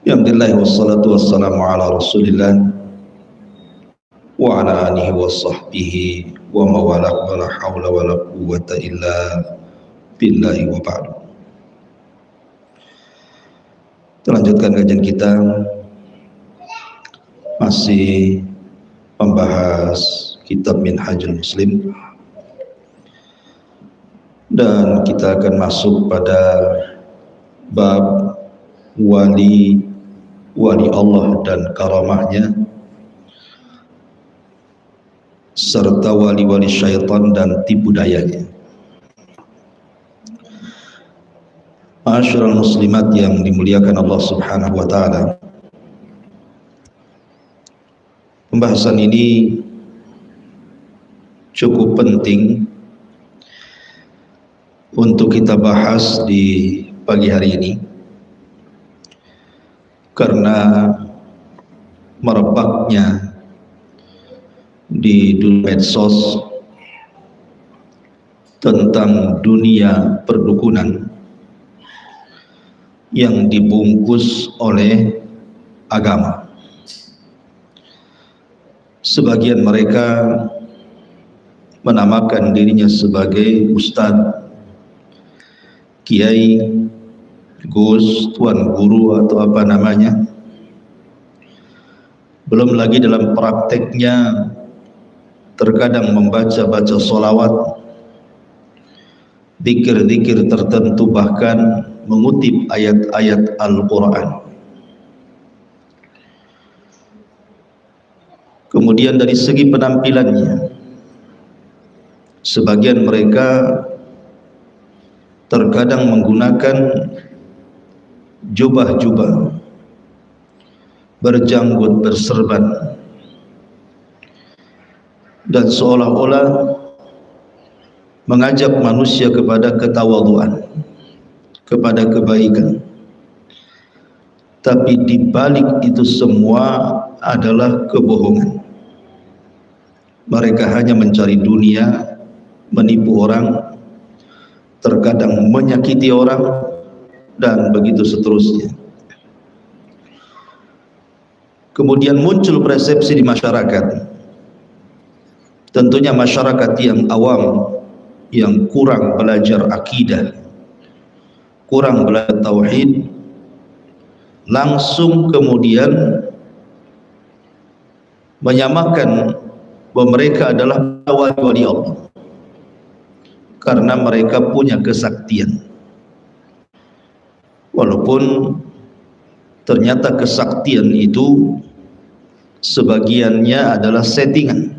Alhamdulillah wassalatu wassalamu ala Rasulillah wa ala alihi wa sahbihi wa mawala wa la hawla wa la quwwata illa billahi wa ba'du. Lanjutkan kajian kita, masih membahas kitab Minhajul Muslim, dan kita akan masuk pada bab wali Allah dan karamahnya, serta wali-wali syaitan dan tipu dayanya. Ma'asyiral muslimat yang dimuliakan Allah Subhanahu wa taala, pembahasan ini cukup penting untuk kita bahas di pagi hari ini, karena merebaknya di dunia medsos tentang dunia perdukunan yang dibungkus oleh agama. Sebagian mereka menamakan dirinya sebagai ustadz, kiai, gus, tuan guru, atau apa namanya. Belum lagi dalam prakteknya terkadang membaca-baca sholawat, zikir-zikir tertentu, bahkan mengutip ayat-ayat Al-Quran. Kemudian dari segi penampilannya, sebagian mereka terkadang menggunakan jubah-jubah, berjanggut, berserban, dan seolah-olah mengajak manusia kepada ketawadhuan, kepada kebaikan. Tapi di balik itu semua adalah kebohongan. Mereka hanya mencari dunia, menipu orang, terkadang menyakiti orang, dan begitu seterusnya. Kemudian muncul persepsi di masyarakat, tentunya masyarakat yang awam, yang kurang belajar akidah, kurang belajar tauhid, langsung kemudian menyamakan bahwa mereka adalah wali-wali Allah karena mereka punya kesaktian. Walaupun ternyata kesaktian itu sebagiannya adalah settingan.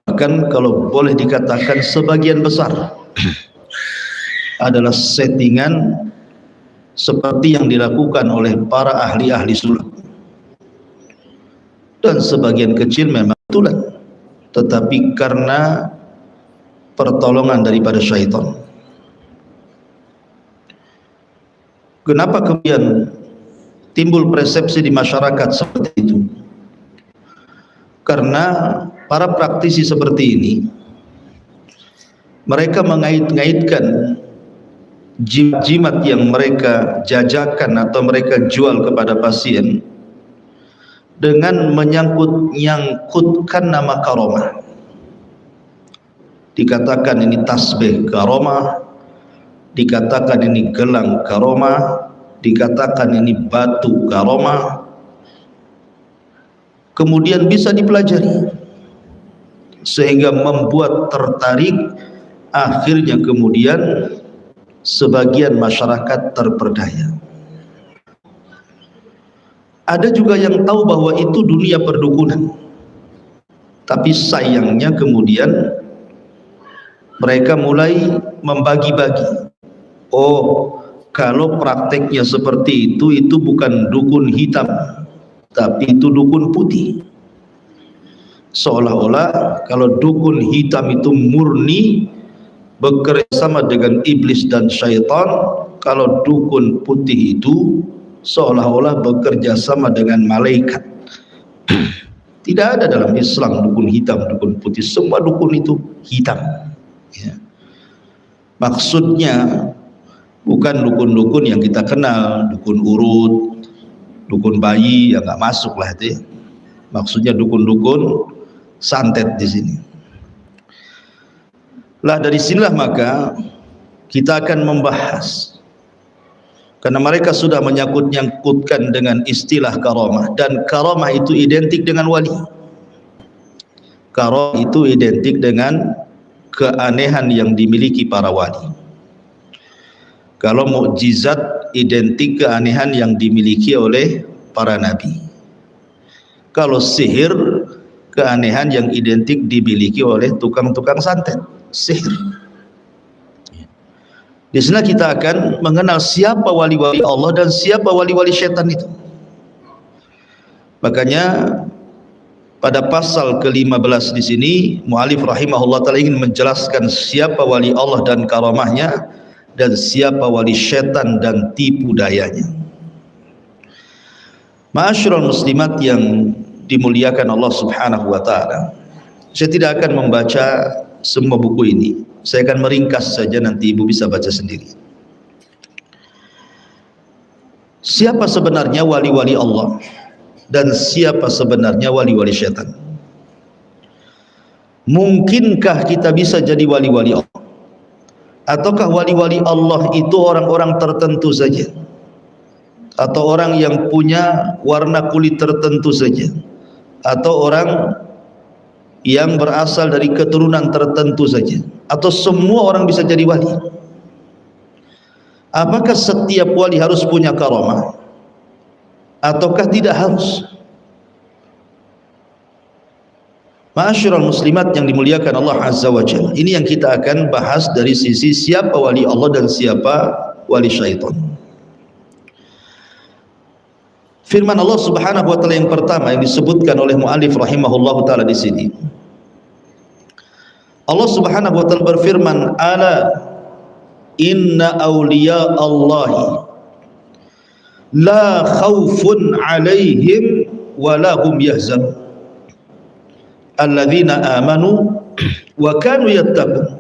Bahkan kalau boleh dikatakan sebagian besar adalah settingan seperti yang dilakukan oleh para ahli-ahli sulap. Dan sebagian kecil memang betulan, tetapi karena pertolongan daripada syaitan. Kenapa kemudian timbul persepsi di masyarakat seperti itu? Karena para praktisi seperti ini, mereka mengait-ngaitkan jimat-jimat yang mereka jajakan atau mereka jual kepada pasien dengan menyangkut-nyangkutkan nama karomah. Dikatakan ini tasbih karomah, dikatakan ini gelang karomah, dikatakan ini batu karomah. Kemudian bisa dipelajari sehingga membuat tertarik. Akhirnya kemudian sebagian masyarakat terperdaya. Ada juga yang tahu bahwa itu dunia perdukunan, tapi sayangnya kemudian mereka mulai membagi-bagi. Oh, kalau prakteknya seperti itu bukan dukun hitam, tapi itu dukun putih. Seolah-olah kalau dukun hitam itu murni bekerjasama dengan iblis dan syaitan, kalau dukun putih itu seolah-olah bekerja sama dengan malaikat. Tidak ada dalam Islam dukun hitam, dukun putih. Semua dukun itu hitam, ya. Maksudnya bukan dukun-dukun yang kita kenal, dukun urut, dukun bayi, yang nggak masuk lah itu ya. Maksudnya dukun-dukun santet di sini. Lah dari sinilah maka kita akan membahas, karena mereka sudah menyangkut-nyangkutkan dengan istilah karamah, dan karamah itu identik dengan wali. Karamah itu identik dengan keanehan yang dimiliki para wali. Kalau mukjizat identik keanehan yang dimiliki oleh para nabi. Kalau sihir, keanehan yang identik dimiliki oleh tukang-tukang santet, sihir. Di sana kita akan mengenal siapa wali-wali Allah dan siapa wali-wali syaitan itu. Makanya pada pasal ke-15 di sini mu'alif rahimahullah ta'ala ingin menjelaskan siapa wali Allah dan karamahnya, dan siapa wali syaitan dan tipu dayanya. Ma'asyiral muslimat yang dimuliakan Allah subhanahu wa ta'ala, saya tidak akan membaca semua buku ini, saya akan meringkas saja, nanti ibu bisa baca sendiri. Siapa sebenarnya wali-wali Allah dan siapa sebenarnya wali-wali syaitan? Mungkinkah kita bisa jadi wali-wali Allah? Ataukah wali-wali Allah itu orang-orang tertentu saja? Atau orang yang punya warna kulit tertentu saja? Atau orang yang berasal dari keturunan tertentu saja? Atau semua orang bisa jadi wali? Apakah setiap wali harus punya karamah ataukah tidak harus? Ma'asyiral muslimat yang dimuliakan Allah azza wa jalla, ini yang kita akan bahas dari sisi siapa wali Allah dan siapa wali syaitan. Firman Allah subhanahu wa ta'ala yang pertama yang disebutkan oleh mu'alif rahimahullah ta'ala di sini, Allah subhanahu wa ta'ala berfirman, ala inna awliya Allahi la khawfun alaihim wa lahum yahzanun alladzina amanu wa kanu yattaqun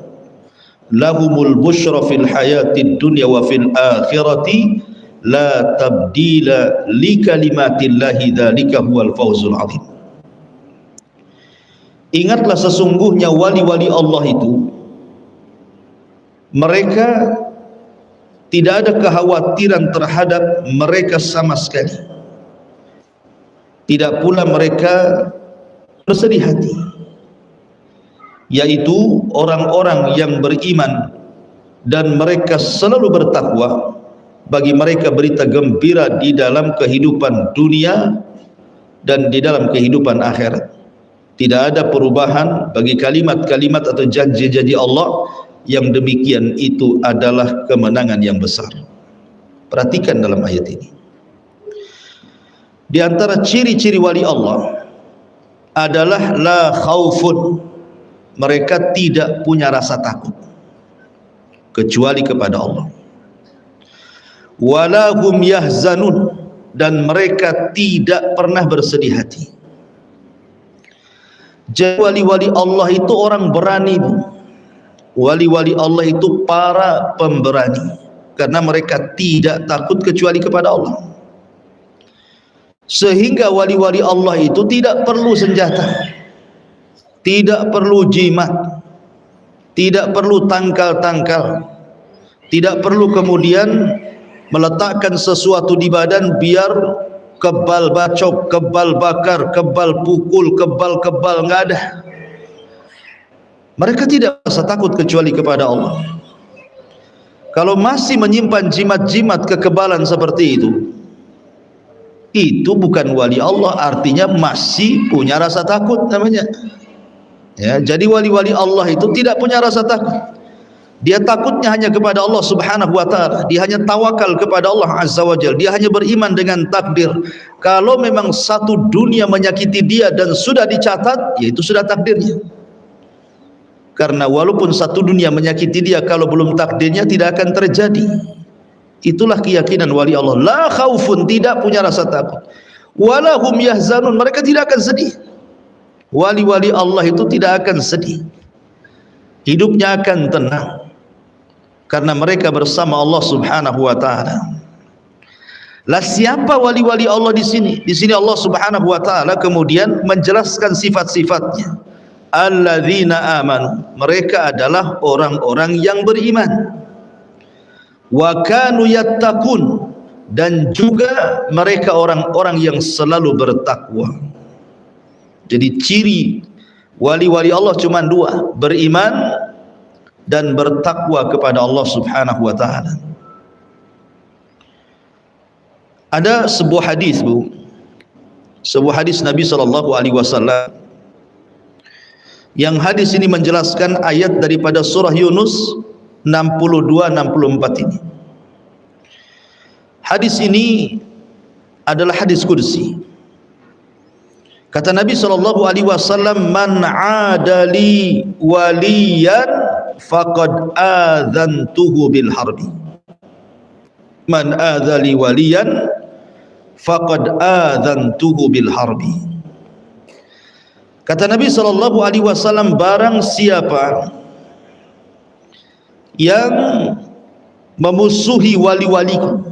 lahumul busyra fil hayatid dunya wa fil akhirati la tabdila li kalimatillahi dzalika huwal fawzul azim. Ingatlah sesungguhnya wali-wali Allah itu, mereka tidak ada kekhawatiran terhadap mereka sama sekali, tidak pula mereka bersedih hati, yaitu orang-orang yang beriman dan mereka selalu bertakwa. Bagi mereka berita gembira di dalam kehidupan dunia dan di dalam kehidupan akhirat. Tidak ada perubahan bagi kalimat-kalimat atau janji-janji Allah, yang demikian itu adalah kemenangan yang besar. Perhatikan dalam ayat ini, di antara ciri-ciri wali Allah adalah la khaufun, mereka tidak punya rasa takut kecuali kepada Allah. Wala hum yahzanun, dan mereka tidak pernah bersedih hati. Jadi wali-wali Allah itu orang berani, Bu. Wali-wali Allah itu para pemberani, karena mereka tidak takut kecuali kepada Allah. Sehingga wali-wali Allah itu tidak perlu senjata, tidak perlu jimat, tidak perlu tangkal-tangkal, tidak perlu kemudian meletakkan sesuatu di badan biar kebal bacok, kebal bakar, kebal pukul, kebal, nggak ada. Mereka tidak rasa takut kecuali kepada Allah. Kalau masih menyimpan jimat-jimat kekebalan seperti itu bukan wali Allah, artinya masih punya rasa takut namanya. Ya, jadi wali-wali Allah itu tidak punya rasa takut. Dia takutnya hanya kepada Allah subhanahu wa ta'ala. Dia hanya tawakal kepada Allah azza wa jalla. Dia hanya beriman dengan takdir. Kalau memang satu dunia menyakiti dia dan sudah dicatat, ya itu sudah takdirnya. Karena walaupun satu dunia menyakiti dia, kalau belum takdirnya tidak akan terjadi. Itulah keyakinan wali Allah. La khaufun, tidak punya rasa takut. Wala hum yahzanun, mereka tidak akan sedih. Wali-wali Allah itu tidak akan sedih. Hidupnya akan tenang. karena mereka bersama Allah Subhanahu wa taala. Lah siapa wali-wali Allah di sini? Di sini Allah Subhanahu wa taala kemudian menjelaskan sifat-sifatnya. Alladzina amanu, mereka adalah orang-orang yang beriman. Wa kanu yattaqun, dan juga mereka orang-orang yang selalu bertakwa. Jadi ciri wali-wali Allah cuma dua, beriman dan bertakwa kepada Allah Subhanahu wa taala. Ada sebuah hadis, Bu. Sebuah hadis Nabi sallallahu alaihi wasallam. Yang hadis ini menjelaskan ayat daripada surah Yunus 62-64 ini. Hadis ini adalah hadis kursi. Kata Nabi sallallahu alaihi wasallam, "Man 'adali waliyan faqad adzantuhu bil harbi." Man adzali waliyan faqad adzantuhu bil harbi. Kata Nabi sallallahu alaihi wasallam, barang siapa yang memusuhi wali-waliku,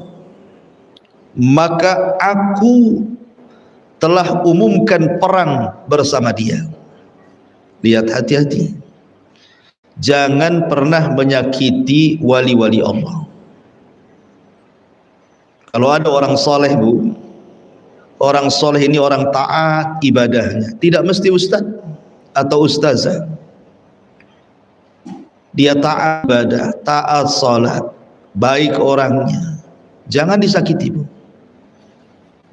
maka aku telah umumkan perang bersama dia. Lihat, hati-hati, jangan pernah menyakiti wali-wali Allah. Kalau ada orang soleh, Bu, orang soleh ini orang taat ibadahnya, tidak mesti ustaz atau ustazah. Dia taat ibadah, taat salat, baik orangnya, jangan disakiti, Bu.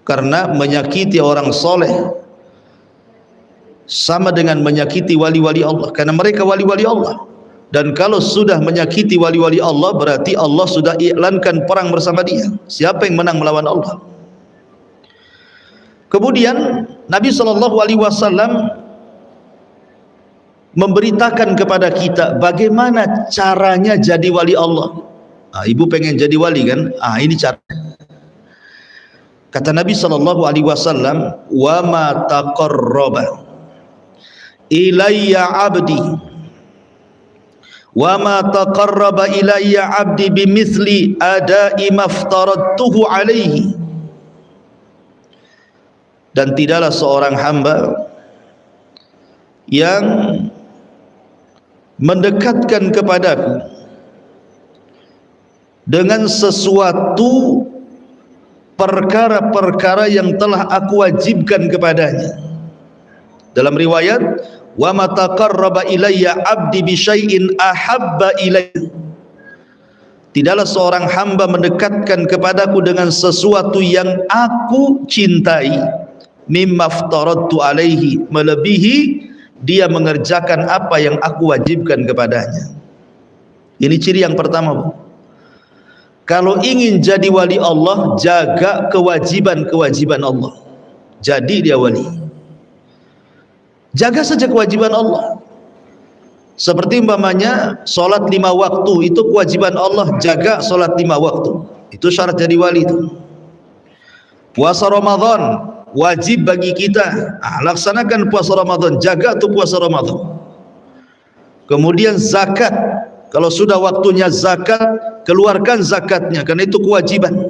Karena menyakiti orang soleh sama dengan menyakiti wali-wali Allah, karena mereka wali-wali Allah. Dan kalau sudah menyakiti wali-wali Allah, berarti Allah sudah iklankan perang bersama dia. Siapa yang menang melawan Allah? Kemudian Nabi SAW memberitakan kepada kita bagaimana caranya jadi wali Allah. Ibu pengen jadi wali kan? Ini cara. Kata Nabi SAW, "Wa ma taqarraba ilayya 'abdi wa ma taqarraba ilayya 'abdi bimithli ada'i maftaradtuhu 'alaihi." Dan tidaklah seorang hamba yang mendekatkan kepadaku dengan sesuatu perkara-perkara yang telah aku wajibkan kepadanya. Dalam riwayat, wa ma taqarraba ilayya 'abdi bi syai'in ahabba ilayya. Tidaklah seorang hamba mendekatkan kepadaku dengan sesuatu yang aku cintai, mimma aftaradtu alaihi, melebihi dia mengerjakan apa yang aku wajibkan kepadanya. Ini ciri yang pertama, Bu. Kalau ingin jadi wali Allah, jaga kewajiban-kewajiban Allah, jadi dia wali. Jaga saja kewajiban Allah. Seperti umpamanya solat 5 waktu, itu kewajiban Allah, jaga solat 5 waktu. Itu syarat jadi wali itu. Puasa Ramadan wajib bagi kita, laksanakan puasa Ramadan, jaga tuh puasa Ramadan. Kemudian zakat, kalau sudah waktunya zakat, keluarkan zakatnya, karena itu kewajiban.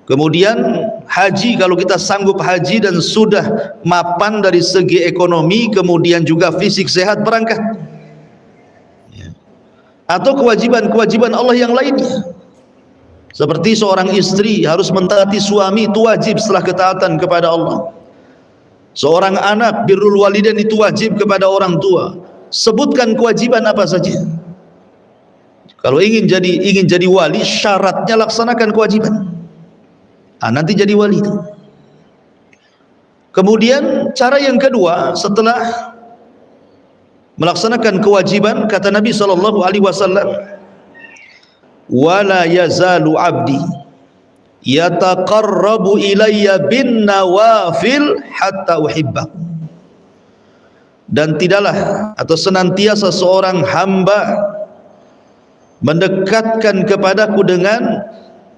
Kemudian haji, kalau kita sanggup haji dan sudah mapan dari segi ekonomi, kemudian juga fisik sehat, berangkat. Atau kewajiban-kewajiban Allah yang lainnya, seperti seorang istri harus mentaati suami, itu wajib setelah ketaatan kepada Allah. Seorang anak, birrul walidain, itu wajib kepada orang tua. Sebutkan kewajiban apa saja. Kalau ingin jadi wali, syaratnya laksanakan kewajiban. Nanti jadi wali itu. Kemudian cara yang kedua, setelah melaksanakan kewajiban, kata Nabi SAW, wala yazalu abdi yataqarrabu ilayya bin nawafil hatta uhibba. Dan tidaklah atau senantiasa seorang hamba mendekatkan kepadaku dengan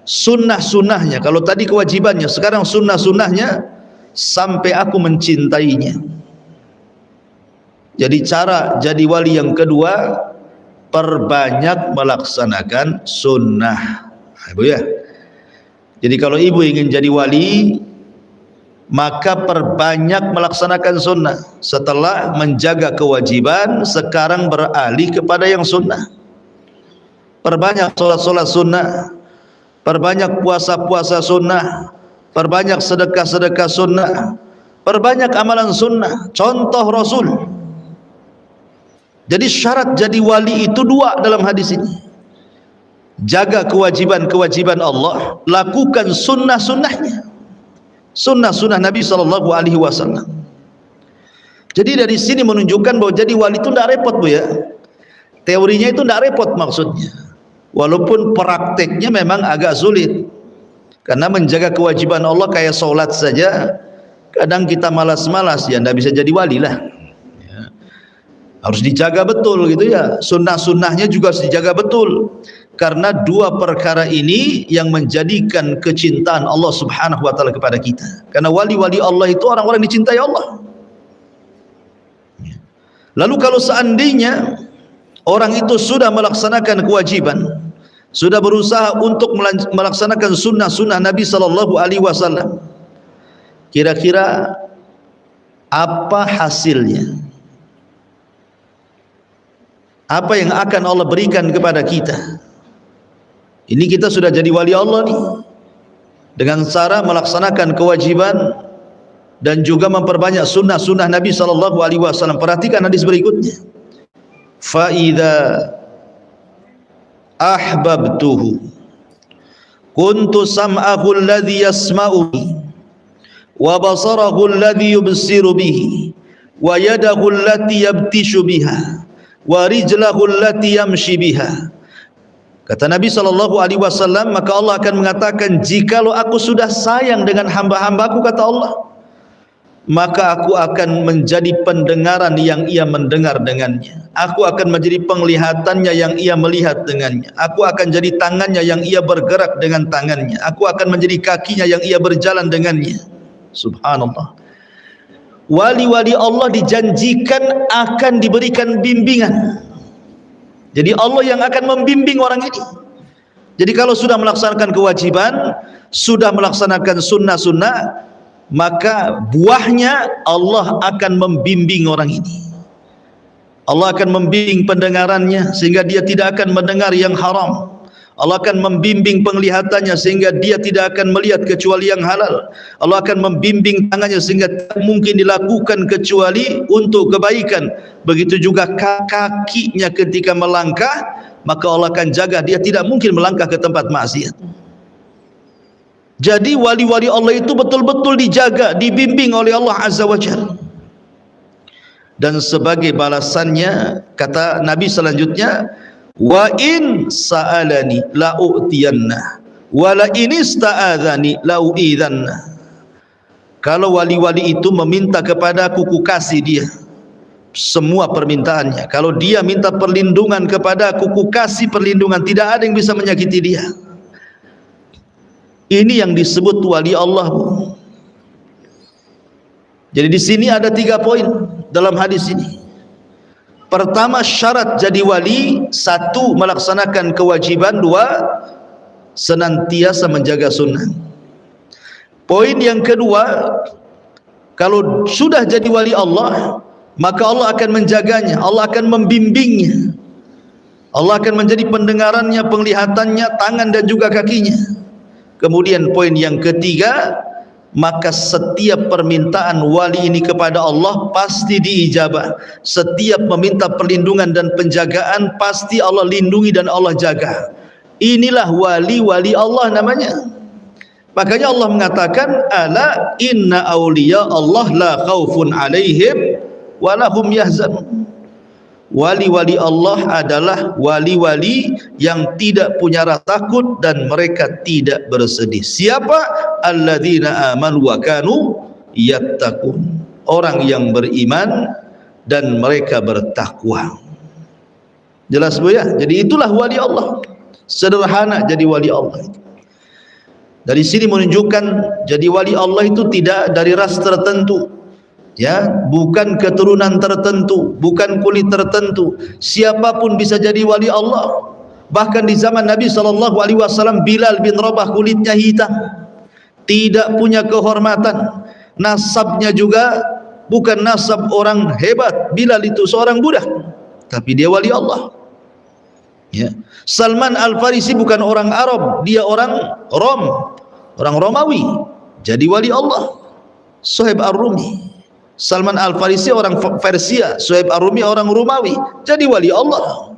sunnah-sunnahnya. Kalau tadi kewajibannya, sekarang sunnah-sunnahnya, sampai aku mencintainya. Jadi cara jadi wali yang kedua, perbanyak melaksanakan sunnah. Ibu ya. Jadi kalau ibu ingin jadi wali, maka perbanyak melaksanakan sunnah. Setelah menjaga kewajiban, sekarang beralih kepada yang sunnah. Perbanyak solat-solat sunnah, perbanyak puasa-puasa sunnah, perbanyak sedekah-sedekah sunnah, perbanyak amalan sunnah, contoh Rasul. Jadi syarat jadi wali itu dua dalam hadis ini. Jaga kewajiban-kewajiban Allah, lakukan sunnah-sunnahnya, sunnah-sunnah Nabi SAW. Jadi dari sini menunjukkan bahwa jadi wali itu tidak repot, Bu ya. Teorinya itu tidak repot maksudnya, walaupun prakteknya memang agak sulit. Karena menjaga kewajiban Allah kayak sholat saja, kadang kita malas-malas, ya tidak bisa jadi wali lah. Harus dijaga betul gitu ya. Sunnah-sunnahnya juga harus dijaga betul. Karena dua perkara ini yang menjadikan kecintaan Allah Subhanahu wa taala kepada kita. Karena wali-wali Allah itu orang-orang dicintai Allah. Lalu kalau seandainya orang itu sudah melaksanakan kewajiban, sudah berusaha untuk melaksanakan sunnah-sunnah Nabi sallallahu alaihi wasallam, kira-kira apa hasilnya? Apa yang akan Allah berikan kepada kita? Ini kita sudah jadi wali Allah nih, dengan cara melaksanakan kewajiban dan juga memperbanyak sunnah-sunnah Nabi SAW. Perhatikan hadis berikutnya. Fa idza ahbabtuhu kuntu sam'ahu alladhi yasma'u bihi wa basarahu alladhi yubsiru bihi wa yadahu allati yabtishu biha wa rijlahu allati yamshi biha. Kata Nabi SAW, maka Allah akan mengatakan, jikalau aku sudah sayang dengan hamba-hambaku, kata Allah, maka aku akan menjadi pendengaran yang ia mendengar dengannya, aku akan menjadi penglihatannya yang ia melihat dengannya, aku akan jadi tangannya yang ia bergerak dengan tangannya, aku akan menjadi kakinya yang ia berjalan dengannya. Subhanallah. Wali-wali Allah dijanjikan akan diberikan bimbingan. Jadi Allah yang akan membimbing orang ini. Jadi kalau sudah melaksanakan kewajiban, sudah melaksanakan sunnah-sunnah, maka buahnya Allah akan membimbing orang ini. Allah akan membimbing pendengarannya sehingga dia tidak akan mendengar yang haram. Allah akan membimbing penglihatannya sehingga dia tidak akan melihat kecuali yang halal. Allah akan membimbing tangannya sehingga tidak mungkin dilakukan kecuali untuk kebaikan. Begitu juga kakinya ketika melangkah, maka Allah akan jaga dia tidak mungkin melangkah ke tempat maksiat. Jadi wali-wali Allah itu betul-betul dijaga, dibimbing oleh Allah Azza wa Jalla. Dan sebagai balasannya, kata Nabi selanjutnya, wa in sa'alani la'u'tiyanna wa la in ista'adzani la'u'idzanna. Kalau wali-wali itu meminta kepadaku, ku kasih dia semua permintaannya. Kalau dia minta perlindungan kepadaku, ku kasih perlindungan, tidak ada yang bisa menyakiti dia. Ini yang disebut wali Allah, Bu. Jadi di sini ada 3 poin dalam hadis ini. Pertama, syarat jadi wali: 1, melaksanakan kewajiban; 2, senantiasa menjaga sunnah. Poin yang kedua, kalau sudah jadi wali Allah, maka Allah akan menjaganya, Allah akan membimbingnya, Allah akan menjadi pendengarannya, penglihatannya, tangan dan juga kakinya. Kemudian poin yang ketiga, maka setiap permintaan wali ini kepada Allah pasti diijabah. Setiap meminta perlindungan dan penjagaan pasti Allah lindungi dan Allah jaga. Inilah wali-wali Allah namanya. Makanya Allah mengatakan, ala inna awliya Allah la khaufun alaihim wa lahum yahzanun. Wali-wali Allah adalah wali-wali yang tidak punya rasa takut dan mereka tidak bersedih. Siapa? Alladzina amanu wa kanu yattaqun. Orang yang beriman dan mereka bertakwa. Jelas, Bu ya? Jadi itulah wali Allah. Sederhana jadi wali Allah itu. Dari sini menunjukkan jadi wali Allah itu tidak dari ras tertentu, Ya, bukan keturunan tertentu, bukan kulit tertentu. Siapapun bisa jadi wali Allah. Bahkan di zaman Nabi SAW, Bilal bin Rabah kulitnya hitam, tidak punya kehormatan. Nasabnya juga bukan nasab orang hebat. Bilal itu seorang budak, tapi dia wali Allah. Ya. Salman Al-Farisi bukan orang Arab, dia orang Rom, orang Romawi, jadi wali Allah. Suhaib Ar-Rumi. Salman Al-Farisi orang Persia, Suhaib Ar-Rumi orang Romawi, jadi wali Allah.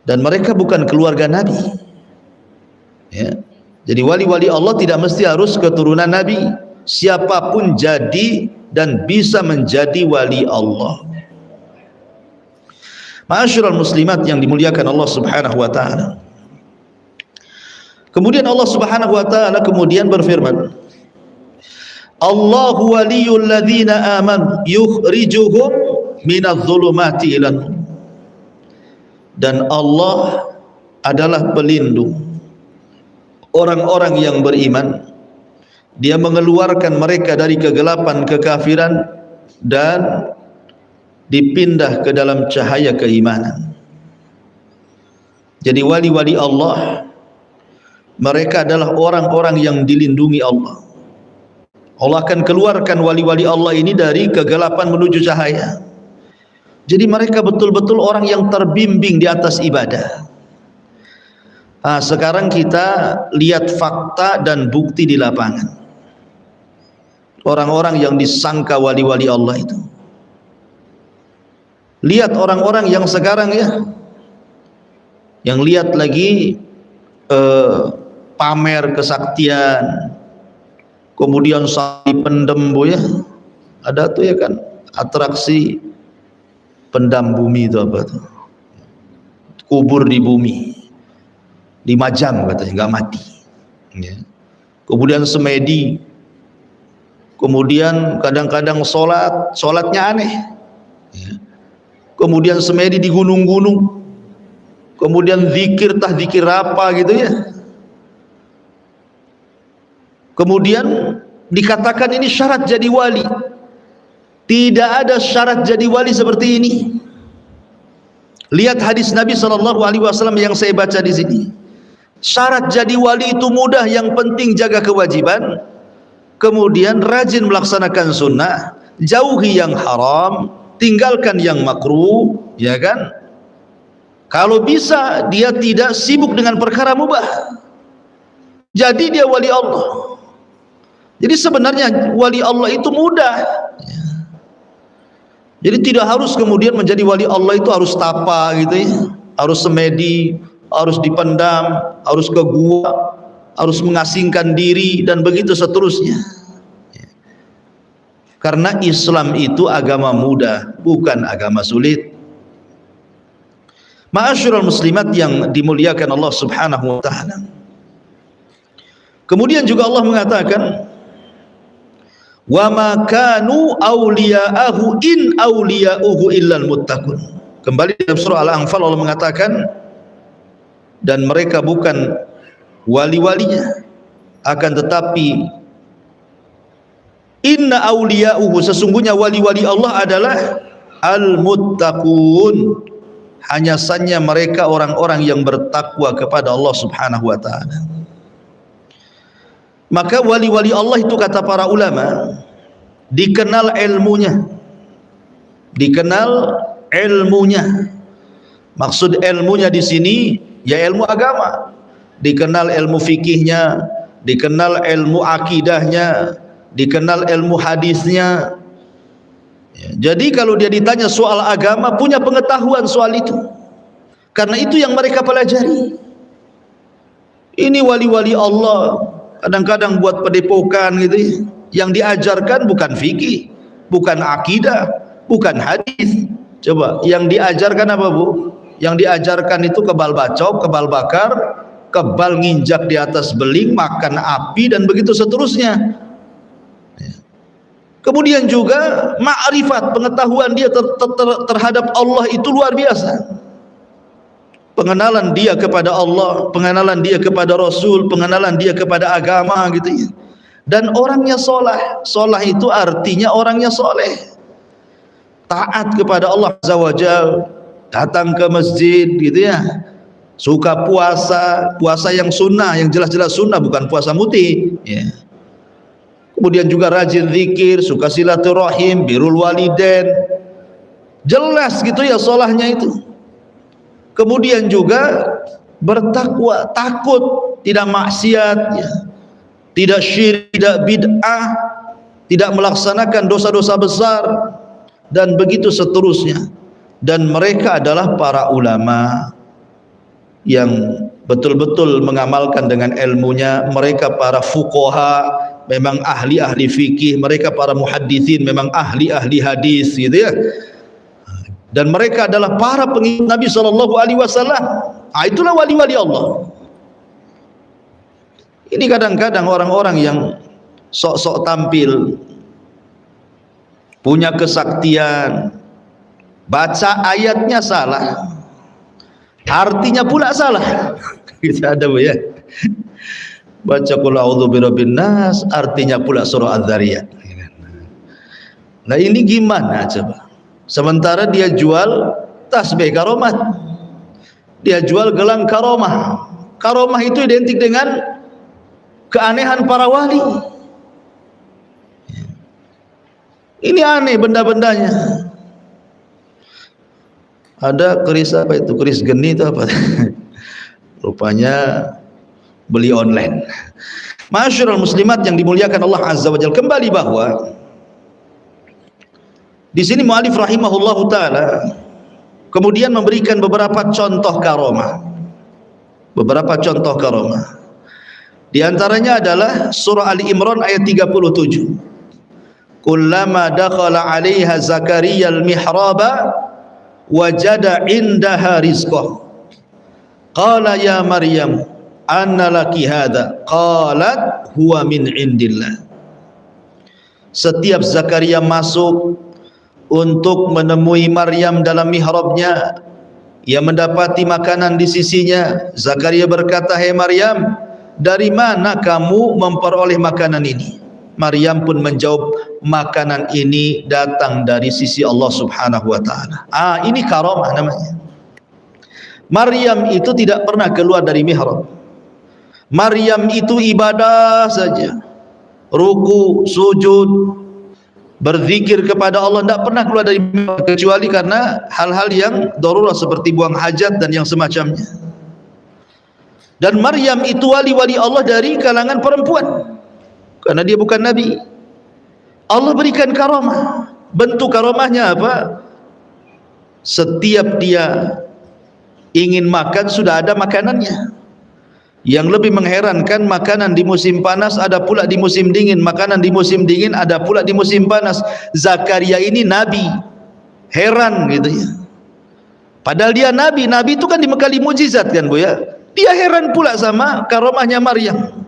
Dan mereka bukan keluarga Nabi. Ya. Jadi wali-wali Allah tidak mesti harus keturunan Nabi. Siapapun jadi dan bisa menjadi wali Allah. Ma'asyiral muslimat yang dimuliakan Allah Subhanahu wa taala. Kemudian Allah Subhanahu wa taala kemudian berfirman, Allahu waliyul ladzina amanu yukhrijuhum minadh dhulumati ilan. Dan Allah adalah pelindung orang-orang yang beriman. Dia mengeluarkan mereka dari kegelapan kekafiran dan dipindah ke dalam cahaya keimanan. Jadi wali-wali Allah, mereka adalah orang-orang yang dilindungi Allah. Allah akan keluarkan wali-wali Allah ini dari kegelapan menuju cahaya. Jadi mereka betul-betul orang yang terbimbing di atas ibadah. Sekarang kita lihat fakta dan bukti di lapangan. Orang-orang yang disangka wali-wali Allah itu. Lihat orang-orang yang sekarang ya, yang lihat lagi pamer kesaktian, kemudian sapi pendem bu ya, ada tuh ya kan atraksi pendam bumi itu apa tuh, kubur di bumi 5 jam katanya nggak mati ya. Kemudian semedi, kemudian kadang-kadang sholatnya aneh ya. Kemudian semedi di gunung-gunung, kemudian zikir apa gitu ya. Kemudian dikatakan ini syarat jadi wali. Tidak ada syarat jadi wali seperti ini. Lihat hadis Nabi SAW yang saya baca di sini. Syarat jadi wali itu mudah, yang penting jaga kewajiban, kemudian rajin melaksanakan sunnah, jauhi yang haram, tinggalkan yang makruh, ya kan? Kalau bisa dia tidak sibuk dengan perkara mubah, jadi dia wali Allah. Jadi sebenarnya wali Allah itu mudah. Jadi tidak harus kemudian menjadi wali Allah itu harus tapa gitu ya, harus semedi, harus dipendam, harus ke gua, harus mengasingkan diri dan begitu seterusnya. Karena Islam itu agama mudah, bukan agama sulit. Ma'asyiral muslimat yang dimuliakan Allah Subhanahu wa taala. Kemudian juga Allah mengatakan, wa ma kanu awliya'ahu in awliya'uhu illal muttaqun. Kembali dalam surah Al-Anfal Allah mengatakan, dan mereka bukan wali-walinya, akan tetapi inna awliya'uhu, sesungguhnya wali-wali Allah adalah al-muttaqun, hanya saja mereka orang-orang yang bertakwa kepada Allah Subhanahu wa taala. Maka wali-wali Allah itu kata para ulama dikenal ilmunya. Dikenal ilmunya. Maksud ilmunya di sini ya ilmu agama. Dikenal ilmu fikihnya, dikenal ilmu akidahnya, dikenal ilmu hadisnya. Ya, jadi kalau dia ditanya soal agama, punya pengetahuan soal itu. Karena itu yang mereka pelajari. Ini wali-wali Allah. Kadang-kadang buat padepokan gitu ya. Yang diajarkan bukan fikih, bukan akidah, bukan hadis. Coba yang diajarkan apa bu? Yang diajarkan itu kebal bacok, kebal bakar, kebal nginjak di atas beling, makan api dan begitu seterusnya. Kemudian juga ma'rifat, pengetahuan dia terhadap Allah itu luar biasa. Pengenalan dia kepada Allah, pengenalan dia kepada Rasul, pengenalan dia kepada agama gitu ya. dan orangnya solah. Solah itu artinya orangnya soleh, taat kepada Allah Azza wa Jalla, datang ke masjid gitu ya, suka puasa, puasa yang sunnah, yang jelas-jelas sunnah, bukan puasa mutih ya. Kemudian juga rajin zikir, suka silaturahim, birrul walidain, jelas gitu ya solahnya itu. Kemudian juga bertakwa, takut, tidak maksiat ya, tidak syirik, tidak bid'ah, tidak melaksanakan dosa-dosa besar, dan begitu seterusnya. Dan mereka adalah para ulama yang betul-betul mengamalkan dengan ilmunya. Mereka para fuqaha, memang ahli-ahli fikih. Mereka para muhaddithin, memang ahli-ahli hadis gitu ya. Dan mereka adalah para pengikut Nabi SAW. Itulah wali-wali Allah. Ini kadang-kadang orang-orang yang sok-sok tampil, punya kesaktian, baca ayatnya salah, artinya pula salah. Kita ada ya, baca qul a'udzu birabbin nas, artinya pula surah Az-Zariyat. Nah ini gimana coba? Sementara dia jual tasbih karomat, dia jual gelang karomah. Karomah itu identik dengan keanehan para wali. Ini aneh benda-bendanya. Ada keris apa itu? Keris geni itu apa? Rupanya beli online. Masyarul muslimat yang dimuliakan Allah Azza wa Jalla, kembali bahwa di sini mu'alif rahimahullahu ta'ala kemudian memberikan beberapa contoh karomah. Beberapa contoh karomah. Di antaranya adalah surah Ali Imran ayat 37. Kullama dakhala 'alaiha Zakaria al-mihraba wajada 'indaha rizqah. Qala ya Maryam anna laki hadha? Qalat huwa min 'indillah. Setiap Zakaria masuk untuk menemui Maryam dalam mihrabnya, ia mendapati makanan di sisinya. Zakaria berkata, "Hai Maryam, dari mana kamu memperoleh makanan ini?" Maryam pun menjawab, "Makanan ini datang dari sisi Allah Subhanahu wa taala." Ini karamah namanya. Maryam itu tidak pernah keluar dari mihrab. Maryam itu ibadah saja, ruku, sujud, berzikir kepada Allah, tidak pernah keluar dari mihrab kecuali karena hal-hal yang darurat seperti buang hajat dan yang semacamnya. Dan Maryam itu wali-wali Allah dari kalangan perempuan, karena dia bukan nabi. Allah berikan karamah. Bentuk karamahnya apa? Setiap dia ingin makan sudah ada makanannya. Yang lebih mengherankan, makanan di musim panas ada pula di musim dingin, makanan di musim dingin ada pula di musim panas. Zakaria ini nabi, heran gitu ya. Padahal dia nabi, nabi itu kan dibekali mujizat kan Bu ya. Dia heran pula sama karamahnya Maryam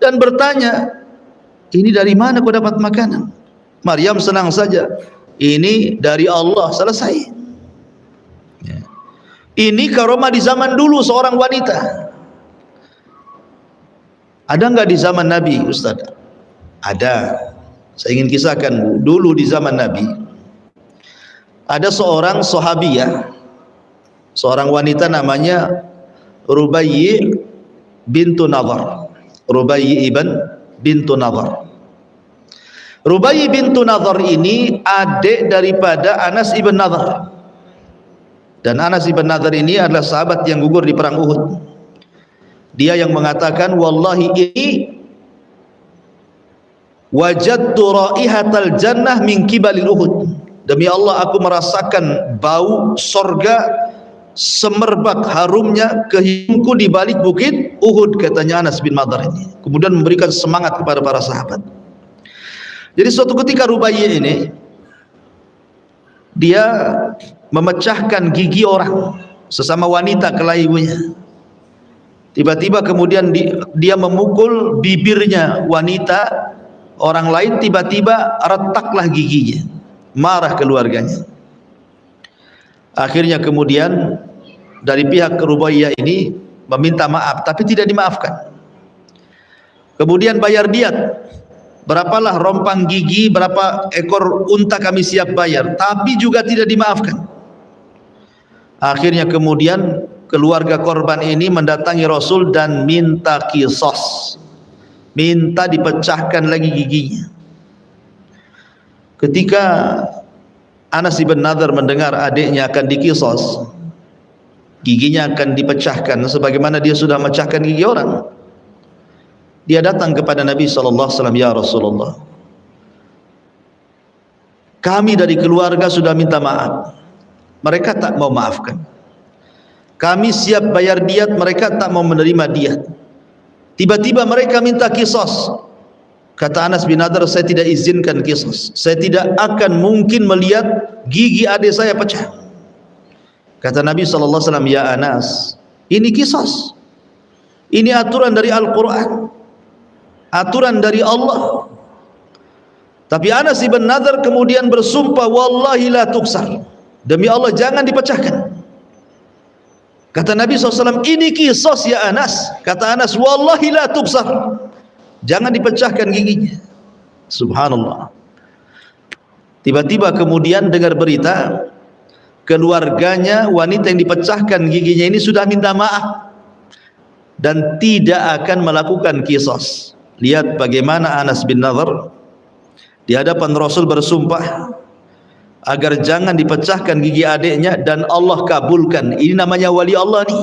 dan bertanya, "Ini dari mana kau dapat makanan?" Maryam senang saja, "Ini dari Allah." Selesai. Ini karamah di zaman dulu seorang wanita. Ada enggak di zaman Nabi, Ustaz? Ada. Saya ingin kisahkan Bu. Dulu di zaman Nabi ada seorang sahabiyah, seorang wanita namanya Rubayyi bintu Nadhar. Rubayyi bintu Nadhar. Rubayyi bintu Nadhar ini adik daripada Anas ibn Nadhar. Dan Anas ibn Nadhar ini adalah sahabat yang gugur di perang Uhud. Dia yang mengatakan, "Wallahi ini wajadtu raihatal jannah min kibalil Uhud." Demi Allah, aku merasakan bau sorga semerbak harumnya ke hidungku di balik bukit Uhud, katanya Anas bin Nadhar ini. Kemudian memberikan semangat kepada para sahabat. Jadi suatu ketika Rubayyi ini dia memecahkan gigi orang, sesama wanita kelahi ibunya. Tiba-tiba kemudian dia memukul bibirnya wanita orang lain, tiba-tiba retaklah giginya. Marah keluarganya. Akhirnya kemudian dari pihak Rubaiyah ini meminta maaf, tapi tidak dimaafkan. Kemudian bayar diat. berapalah rompang gigi, berapa ekor unta kami siap bayar, tapi juga tidak dimaafkan. Akhirnya kemudian keluarga korban ini mendatangi Rasul dan minta qisas, minta dipecahkan lagi giginya. Ketika Anas bin Nadhr mendengar adiknya akan diqisas, giginya akan dipecahkan sebagaimana dia sudah memecahkan gigi orang, dia datang kepada Nabi SAW, ya Rasulullah, kami dari keluarga sudah minta maaf, mereka tak mau maafkan. Kami siap bayar diat, mereka tak mau menerima diat. Tiba-tiba mereka minta qisas. Kata Anas bin Nadhr, saya tidak izinkan qisas. Saya tidak akan mungkin melihat gigi adik saya pecah. Kata Nabi SAW, ya Anas, ini qisas. Ini aturan dari Al-Quran, aturan dari Allah. Tapi Anas bin Nadhr kemudian bersumpah, wallahi la tuksar, demi Allah jangan dipecahkan. Kata Nabi SAW, ini qisas ya Anas. Kata Anas, wallahi la tuksar, jangan dipecahkan giginya. Subhanallah. Tiba-tiba kemudian dengar berita, keluarganya wanita yang dipecahkan giginya ini sudah minta maaf dan tidak akan melakukan qisas. Lihat bagaimana Anas bin Nadhr di hadapan Rasul bersumpah agar jangan dipecahkan gigi adiknya, dan Allah kabulkan. Ini namanya wali Allah nih.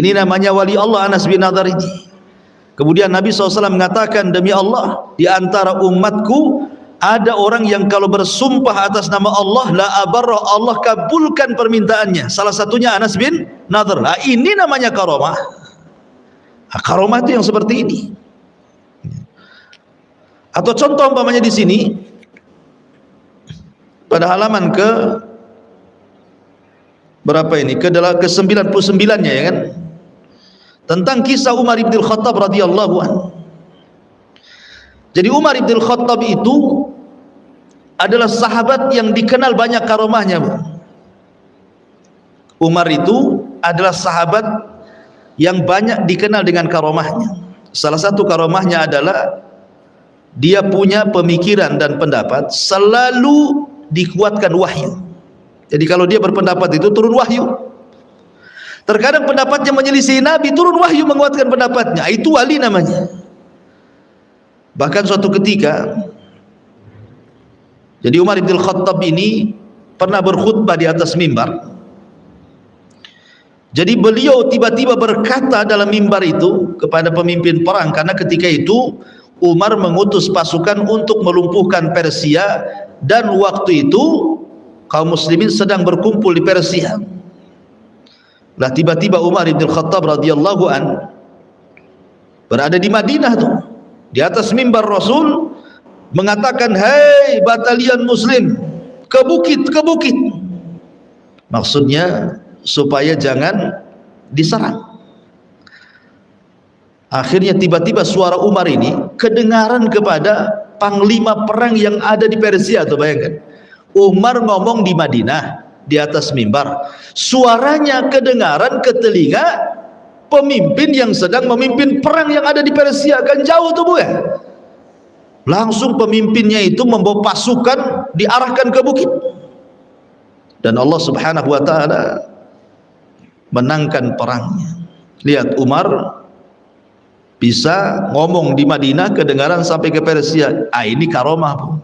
Ini namanya wali Allah Anas bin Nadhr ini. Kemudian Nabi SAW mengatakan, demi Allah, di antara umatku ada orang yang kalau bersumpah atas nama Allah la abarra, Allah kabulkan permintaannya. Salah satunya Anas bin Nadhr. Nah, ini namanya karomah. Nah, karomah itu yang seperti ini. Atau contoh umpamanya di sini pada halaman ke berapa ini? Ke 99-nya ya kan? Tentang kisah Umar bin Khattab radhiyallahu anhu. Jadi Umar bin Khattab itu adalah sahabat yang dikenal banyak karomahnya. Umar itu adalah sahabat yang banyak dikenal dengan karomahnya. Salah satu karomahnya adalah dia punya pemikiran dan pendapat selalu dikuatkan wahyu. Jadi kalau dia berpendapat itu turun wahyu. Terkadang pendapatnya menyelisih Nabi, turun wahyu menguatkan pendapatnya. Itu wali namanya. Bahkan suatu ketika, jadi Umar bin Khattab ini pernah berkhutbah di atas mimbar. Jadi beliau tiba-tiba berkata dalam mimbar itu kepada pemimpin perang, karena ketika itu Umar mengutus pasukan untuk melumpuhkan Persia, dan waktu itu kaum muslimin sedang berkumpul di Persia. Lah tiba-tiba Umar bin Khattab radhiyallahu an berada di Madinah tuh, di atas mimbar Rasul mengatakan, hei batalion muslim, ke bukit, ke bukit. Maksudnya supaya jangan diserang. Akhirnya tiba-tiba suara Umar ini kedengaran kepada panglima perang yang ada di Persia. Tuh bayangkan, Umar ngomong di Madinah di atas mimbar, suaranya kedengaran ke telinga pemimpin yang sedang memimpin perang yang ada di Persia. Kan jauh tuh Bu ya. Langsung pemimpinnya itu membawa pasukan diarahkan ke bukit, dan Allah Subhanahu wa taala menangkan perangnya. Lihat, Umar bisa ngomong di Madinah kedengaran sampai ke Persia. Ini karomah Bu.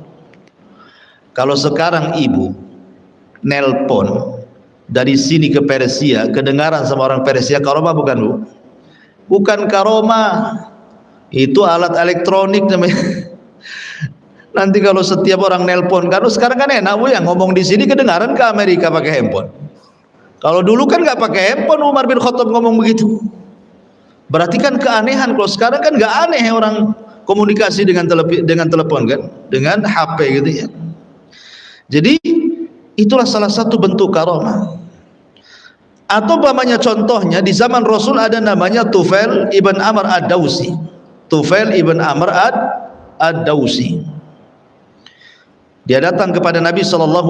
Kalau sekarang ibu nelpon dari sini ke Persia kedengaran sama orang Persia, karomah bukan Bu? Bukan karomah, itu alat elektronik namanya. Nanti kalau setiap orang nelpon, kalau sekarang kan enak Bu ya, ngomong di sini kedengaran ke Amerika pakai handphone. Kalau dulu kan nggak pakai handphone Umar bin Khattab ngomong begitu. Berarti kan keanehan. Kalau sekarang kan nggak aneh orang komunikasi dengan telepon kan, dengan HP gitu ya. Jadi itulah salah satu bentuk karomah. Atau umpamanya contohnya di zaman Rasul ada namanya Tufail ibn Amr ad-Dawsi. Tufail ibn Amr ad-Dawsi. Dia datang kepada Nabi SAW,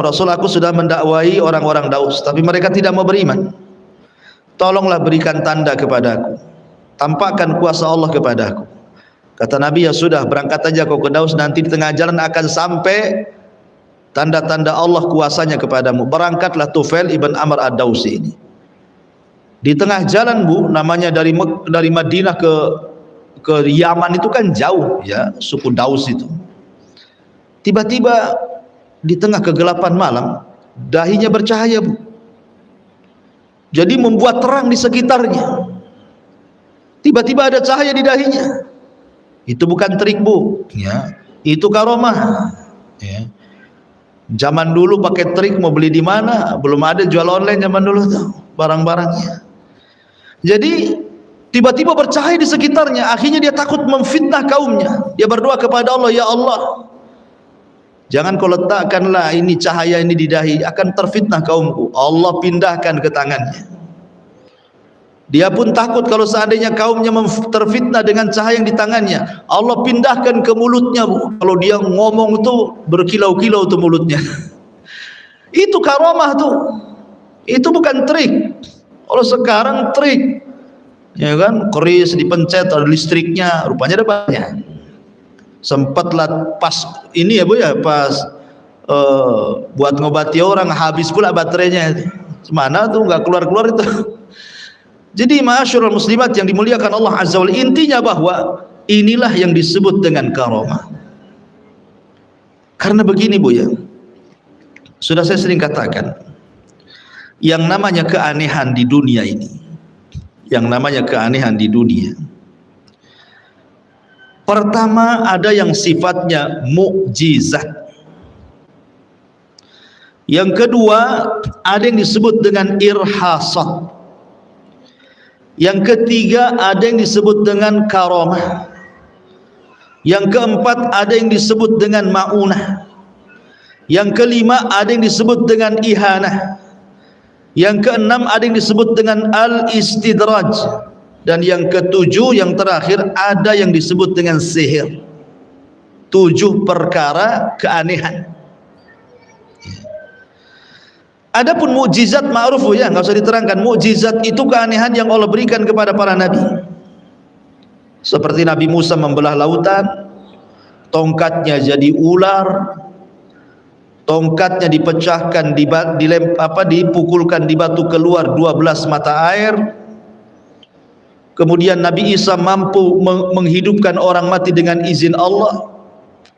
Rasul, aku sudah mendakwai orang-orang Daus, tapi mereka tidak mau beriman. Tolonglah berikan tanda kepadaku, tampakkan kuasa Allah kepadaku. Kata Nabi, ya sudah, berangkat aja kau ke Daus, nanti di tengah jalan akan sampai tanda-tanda Allah kuasanya kepadamu. Berangkatlah Tufail ibn Amr ad-Dausi ini. Di tengah jalan, Bu, namanya dari Madinah ke Yaman itu kan jauh ya, suku Daus itu. Tiba-tiba di tengah kegelapan malam, dahinya bercahaya, Bu. Jadi membuat terang di sekitarnya. Tiba-tiba ada cahaya di dahinya. Itu bukan trik, Bu, ya. Itu karomah. Ya. Zaman dulu pakai trik mau beli di mana? Belum ada jual online zaman dulu tuh barang-barangnya. Jadi tiba-tiba bercahaya di sekitarnya. Akhirnya dia takut memfitnah kaumnya. Dia berdoa kepada Allah, ya Allah, jangan kau letakkanlah ini cahaya ini di dahi, akan terfitnah kaumku. Allah pindahkan ke tangannya. Dia pun takut kalau seandainya kaumnya terfitnah dengan cahaya yang di tangannya. Allah pindahkan ke mulutnya, Bu. Kalau dia ngomong itu berkilau-kilau tuh mulutnya. Itu karomah tuh. Itu bukan trik. Kalau sekarang trik, ya kan, keris dipencet ada listriknya, rupanya ada banyak. Sempatlah pas ini ya, Bu ya, pas buat ngobati orang habis pula baterainya. Mana tuh nggak keluar-keluar itu. Jadi ma'asyiral muslimat yang dimuliakan Allah Azza wa Jalla, intinya bahwa inilah yang disebut dengan karomah. Karena begini, Bu ya, sudah saya sering katakan, yang namanya keanehan di dunia ini, yang namanya keanehan di dunia, pertama ada yang sifatnya mukjizat. Yang kedua ada yang disebut dengan irhasat. Yang ketiga ada yang disebut dengan karomah. Yang keempat ada yang disebut dengan ma'unah. Yang kelima ada yang disebut dengan ihanah. Yang keenam ada yang disebut dengan al-istidraj. Dan yang ketujuh, yang terakhir, ada yang disebut dengan sihir. 7 perkara keanehan. Adapun mukjizat ma'ruf ya, enggak usah diterangkan. Mukjizat itu keanehan yang Allah berikan kepada para nabi. Seperti Nabi Musa membelah lautan, tongkatnya jadi ular, tongkatnya dipecahkan, dipukulkan di batu keluar 12 mata air. Kemudian Nabi Isa mampu menghidupkan orang mati dengan izin Allah.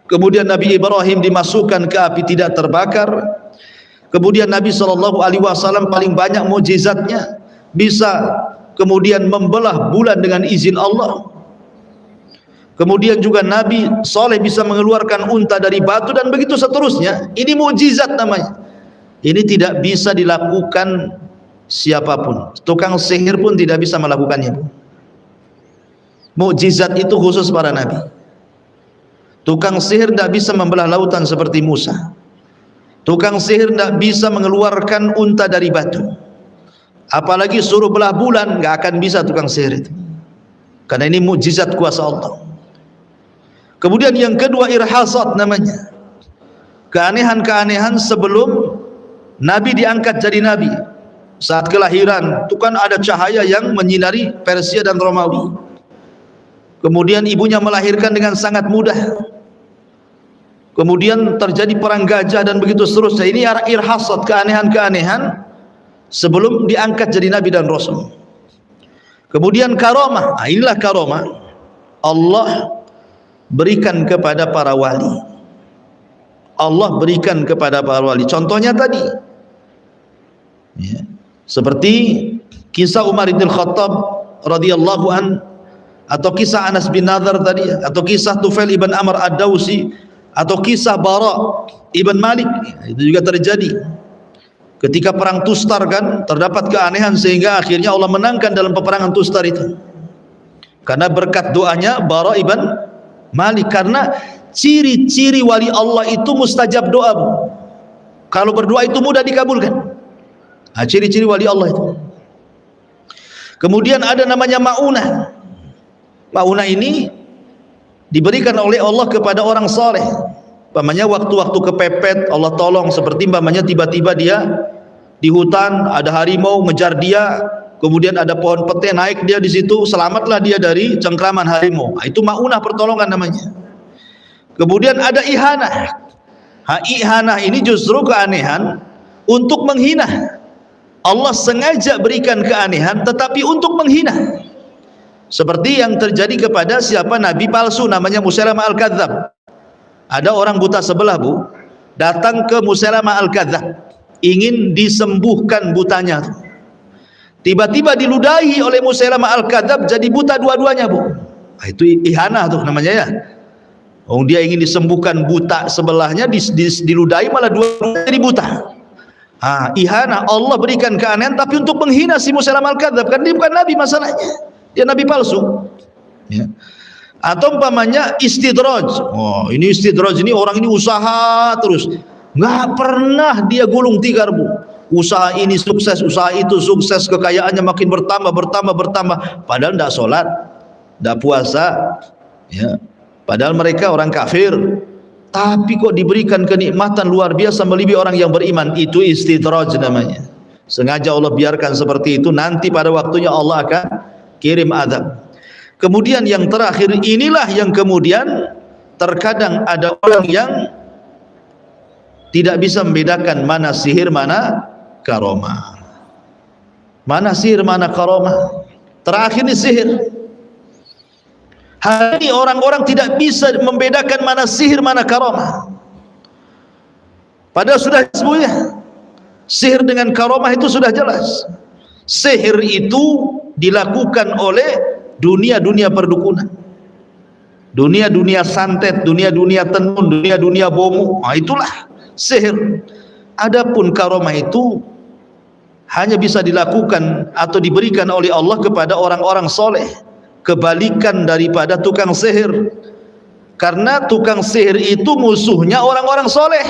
Kemudian Nabi Ibrahim dimasukkan ke api tidak terbakar. Kemudian Nabi SAW paling banyak mukjizatnya bisa kemudian membelah bulan dengan izin Allah. Kemudian juga Nabi Saleh bisa mengeluarkan unta dari batu dan begitu seterusnya. Ini mukjizat namanya. Ini tidak bisa dilakukan siapapun. Tukang sihir pun tidak bisa melakukannya. Mukjizat itu khusus para nabi. Tukang sihir tidak bisa membelah lautan seperti Musa. Tukang sihir tidak bisa mengeluarkan unta dari batu. Apalagi suruh belah bulan, nggak akan bisa tukang sihir itu. Karena ini mukjizat kuasa Allah. Kemudian yang kedua irhasat namanya. Keanehan-keanehan sebelum Nabi diangkat jadi Nabi. Saat kelahiran, itu kan ada cahaya yang menyinari Persia dan Romawi. Kemudian ibunya melahirkan dengan sangat mudah. Kemudian terjadi perang gajah dan begitu seterusnya. Ini irhasat, keanehan-keanehan sebelum diangkat jadi Nabi dan Rasul. Kemudian karomah. Nah, inilah karomah Allah berikan kepada para wali. Allah berikan kepada para wali. Contohnya tadi ya, seperti kisah Umar bin Khattab radhiyallahu an, atau kisah Anas bin Nadhr tadi, atau kisah Tufail ibn Amr ad-Dausi, atau kisah Bara ibn Malik. Itu juga terjadi ketika perang Tustar, kan terdapat keanehan sehingga akhirnya Allah menangkan dalam peperangan Tustar itu karena berkat doanya Bara ibn Malik. Karena ciri-ciri wali Allah itu mustajab doa, Bu. Kalau berdoa itu mudah dikabulkan. Nah, ciri-ciri wali Allah itu. Kemudian ada namanya ma'unah. Ma'unah ini diberikan oleh Allah kepada orang saleh. Umpamanya waktu-waktu kepepet Allah tolong, seperti umpamanya tiba-tiba dia di hutan ada harimau ngejar dia, kemudian ada pohon pete, naik dia di situ, selamatlah dia dari cengkraman harimau. Itu maunah, pertolongan namanya. Kemudian ada ihanah. Ihanah ini justru keanehan untuk menghina. Allah sengaja berikan keanehan tetapi untuk menghina. Seperti yang terjadi kepada siapa? Nabi palsu namanya Musailamah Al-Kadzab. Ada orang buta sebelah, Bu, datang ke Musailamah Al-Kadzab, ingin disembuhkan butanya. Tiba-tiba diludahi oleh Musailamah Al-Kadzab jadi buta dua-duanya, Bu. Nah, itu ihanah tuh namanya ya. Oh, dia ingin disembuhkan buta sebelahnya, diludahi malah dua-duanya jadi buta. Ihanah, Allah berikan keanehan tapi untuk menghina si Musailamah Al-Kadzab, kan dia bukan nabi masalahnya, dia nabi palsu ya. Atau umpamanya istidraj. Oh, ini istidraj, ini orang ini usaha terus, nggak pernah dia gulung tikar, Bu. Usaha ini sukses, usaha itu sukses, kekayaannya makin bertambah, padahal tidak sholat, tidak puasa ya. Padahal mereka orang kafir, tapi kok diberikan kenikmatan luar biasa melebihi orang yang beriman. Itu istidraj namanya. Sengaja Allah biarkan seperti itu, nanti pada waktunya Allah akan kirim azab. Kemudian yang terakhir, inilah yang kemudian terkadang ada orang yang tidak bisa membedakan mana sihir, mana karomah. Mana sihir, mana karomah. Terakhir ini sihir. Hari ini orang-orang tidak bisa membedakan mana sihir, mana karomah. Padahal sudah semuanya. Sihir dengan karomah itu sudah jelas. Sihir itu dilakukan oleh dunia-dunia perdukunan, dunia-dunia santet, dunia-dunia tenun, dunia-dunia bomo. Itulah sihir. Adapun karomah itu hanya bisa dilakukan atau diberikan oleh Allah kepada orang-orang soleh, kebalikan daripada tukang sihir. Karena tukang sihir itu musuhnya orang-orang soleh,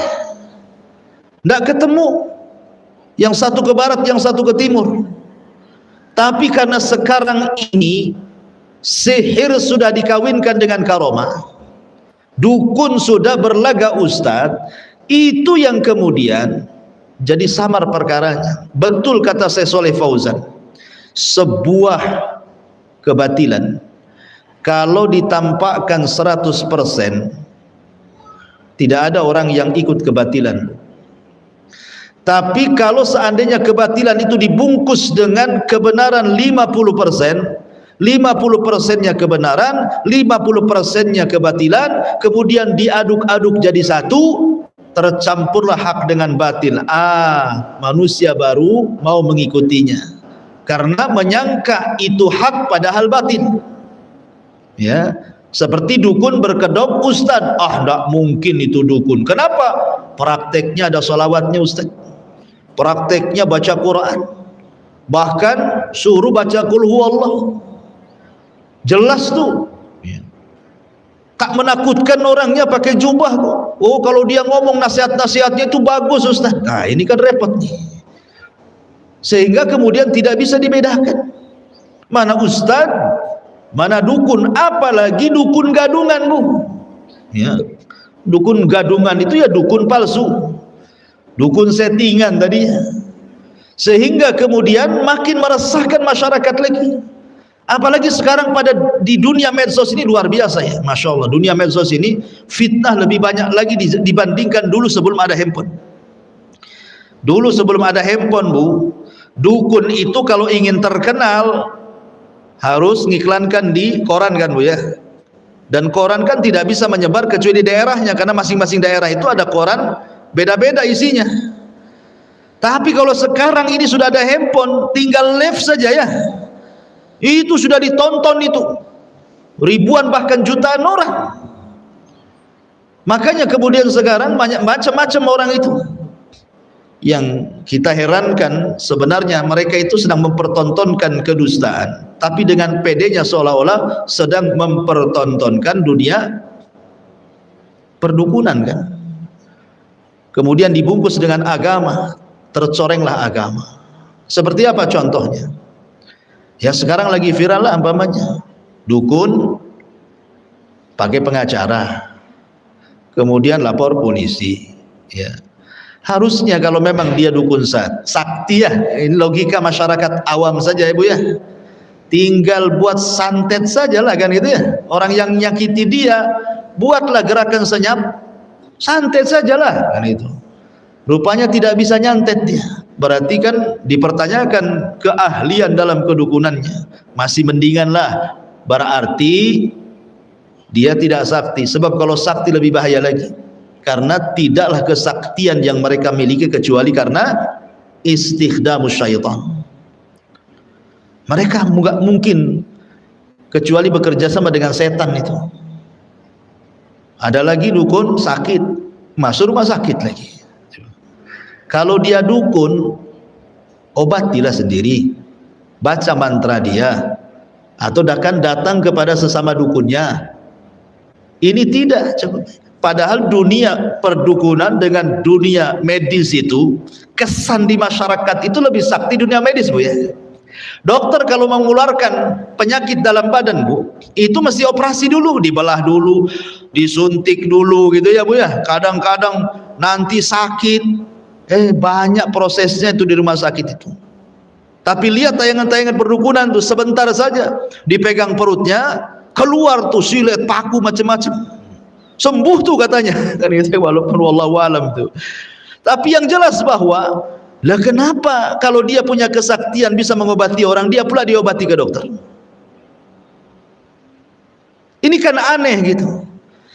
tidak ketemu, yang satu ke barat, yang satu ke timur. Tapi karena sekarang ini sihir sudah dikawinkan dengan karomah, dukun sudah berlaga ustadz, itu yang kemudian jadi samar perkaranya. Betul kata Syekh Shalih Fauzan, sebuah kebatilan kalau ditampakkan 100%, tidak ada orang yang ikut kebatilan. Tapi kalau seandainya kebatilan itu dibungkus dengan kebenaran 50%, 50%-nya kebenaran, 50%-nya kebatilan, kemudian diaduk-aduk jadi satu, tercampurlah hak dengan batil. Manusia baru mau mengikutinya karena menyangka itu hak padahal batil. Ya, seperti dukun berkedok, ustad, tidak mungkin itu dukun. Kenapa? Prakteknya ada salawatnya ustad, prakteknya baca Quran, bahkan suruh baca qul huwallah, jelas tuh ya. Tak menakutkan orangnya pakai jubah. Oh, kalau dia ngomong nasihat-nasihatnya itu bagus ustaz. Nah, ini kan repot nih, sehingga kemudian tidak bisa dibedakan mana ustaz, mana dukun, apalagi dukun gadungan, Bu ya. Dukun gadungan itu ya dukun palsu, dukun settingan tadi, sehingga kemudian makin meresahkan masyarakat lagi. Apalagi sekarang di dunia medsos ini luar biasa ya, Masya Allah. Dunia medsos ini fitnah lebih banyak lagi dibandingkan dulu sebelum ada handphone. Dulu sebelum ada handphone, Bu, dukun itu kalau ingin terkenal harus ngiklankan di koran kan, Bu ya. Dan koran kan tidak bisa menyebar kecuali di daerahnya, karena masing-masing daerah itu ada koran beda-beda isinya. Tapi kalau sekarang ini sudah ada handphone, tinggal live saja ya, itu sudah ditonton itu ribuan bahkan jutaan orang. Makanya kemudian sekarang banyak macam-macam orang itu. Yang kita herankan sebenarnya mereka itu sedang mempertontonkan kedustaan, tapi dengan pedenya seolah-olah sedang mempertontonkan dunia perdukunan kan. Kemudian dibungkus dengan agama, tercorenglah agama. Seperti apa contohnya? Ya sekarang lagi viral lah umpamanya, dukun pakai pengacara, kemudian lapor polisi ya. Harusnya kalau memang dia dukun sakti ya, ini logika masyarakat awam saja ya Bu ya, tinggal buat santet saja lah kan gitu ya. Orang yang nyakiti dia, buatlah gerakan senyap, santet sajalah kan itu. Rupanya tidak bisa nyantet dia, berarti kan dipertanyakan keahlian dalam kedukunannya. Masih mendingan lah, berarti dia tidak sakti. Sebab kalau sakti lebih bahaya lagi, karena tidaklah kesaktian yang mereka miliki kecuali karena istikhdamus syaitan. Mereka nggak mungkin kecuali bekerja sama dengan setan itu. Ada lagi dukun sakit, masuk rumah sakit lagi. Kalau dia dukun, obatilah sendiri, baca mantra dia, atau akan datang kepada sesama dukunnya. Ini tidak. Padahal dunia perdukunan dengan dunia medis itu, kesan di masyarakat itu lebih sakti dunia medis Bu ya. Dokter kalau mengeluarkan penyakit dalam badan Bu, itu mesti operasi dulu, dibelah dulu, disuntik dulu gitu ya Bu ya. Kadang-kadang nanti sakit, banyak prosesnya itu di rumah sakit itu. Tapi lihat tayangan-tayangan perdukunan tuh, sebentar saja dipegang perutnya, keluar tuh silet, paku, macam-macam, sembuh tuh katanya kan itu, walaupun wallahu alam tuh. Tapi yang jelas bahwa lah kenapa kalau dia punya kesaktian bisa mengobati orang, dia pula diobati ke dokter? Ini kan aneh gitu.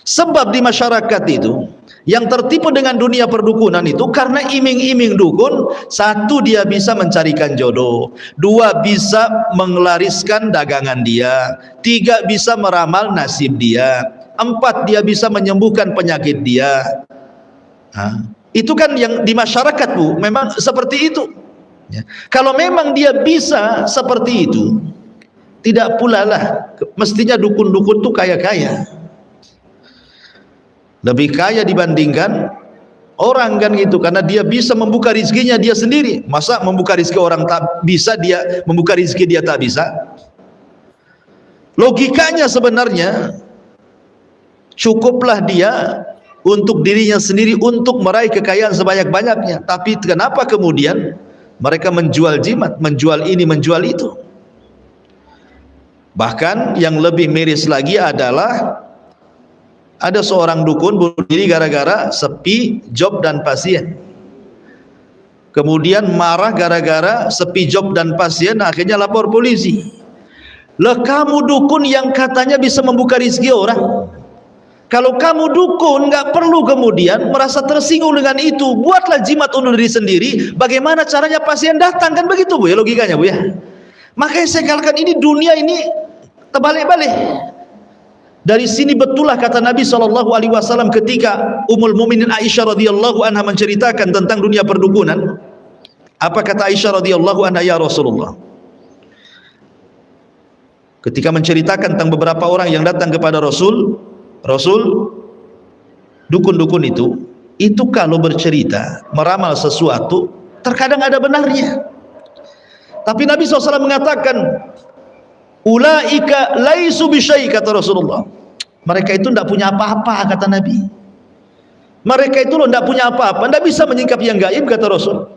Sebab di masyarakat itu yang tertipu dengan dunia perdukunan itu karena iming-iming dukun. Satu, dia bisa mencarikan jodoh. Dua, bisa menglariskan dagangan dia. Tiga, bisa meramal nasib dia. Empat, dia bisa menyembuhkan penyakit dia. Itu kan yang di masyarakat Bu, memang seperti itu ya. Kalau memang dia bisa seperti itu, tidak pula lah mestinya dukun-dukun itu kaya-kaya, lebih kaya dibandingkan orang kan gitu, karena dia bisa membuka rizkinya dia sendiri. Masa membuka rizki orang tak bisa, dia membuka rizki dia tak bisa? Logikanya sebenarnya cukuplah dia untuk dirinya sendiri untuk meraih kekayaan sebanyak-banyaknya. Tapi kenapa kemudian mereka menjual jimat, menjual ini, menjual itu? Bahkan yang lebih miris lagi adalah ada seorang dukun bunuh diri gara-gara sepi job dan pasien. Kemudian marah gara-gara sepi job dan pasien, akhirnya lapor polisi. Lah kamu dukun yang katanya bisa membuka rezeki orang. Kalau kamu dukun, nggak perlu kemudian merasa tersinggung dengan itu. Buatlah jimat undur diri sendiri. Bagaimana caranya pasien datang, kan begitu Bu ya logikanya Bu ya. Makanya saya katakan ini dunia ini terbalik-balik. Dari sini betullah kata Nabi SAW ketika Ummul Mukminin Aisyah radhiyallahu anha menceritakan tentang dunia perdukunan. Apa kata Aisyah radhiyallahu anha, ya Rasulullah, ketika menceritakan tentang beberapa orang yang datang kepada Rasul, dukun-dukun itu kalau bercerita meramal sesuatu terkadang ada benarnya. Tapi Nabi SAW mengatakan, ulaika laisu bisyai, kata Rasulullah. Mereka itu tidak punya apa-apa, kata Nabi. Mereka itu tidak punya apa-apa, tidak bisa menyingkap yang gaib, kata Rasul.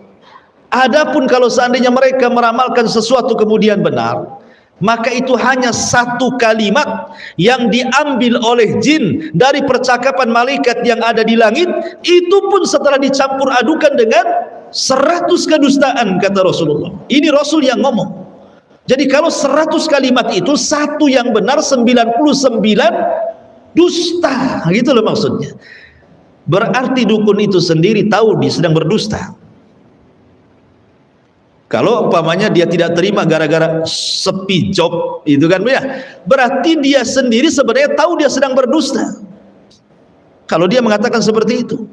Adapun kalau seandainya mereka meramalkan sesuatu kemudian benar, maka itu hanya satu kalimat yang diambil oleh jin dari percakapan malaikat yang ada di langit. Itu pun setelah dicampur adukan dengan 100 kedustaan, kata Rasulullah. Ini Rasul yang ngomong. Jadi kalau 100 kalimat itu satu yang benar, 99 dusta, gitu loh maksudnya. Berarti dukun itu sendiri tahu dia sedang berdusta. Kalau umpamanya dia tidak terima gara-gara sepi job, itu kan ya, berarti dia sendiri sebenarnya tahu dia sedang berdusta. Kalau dia mengatakan seperti itu,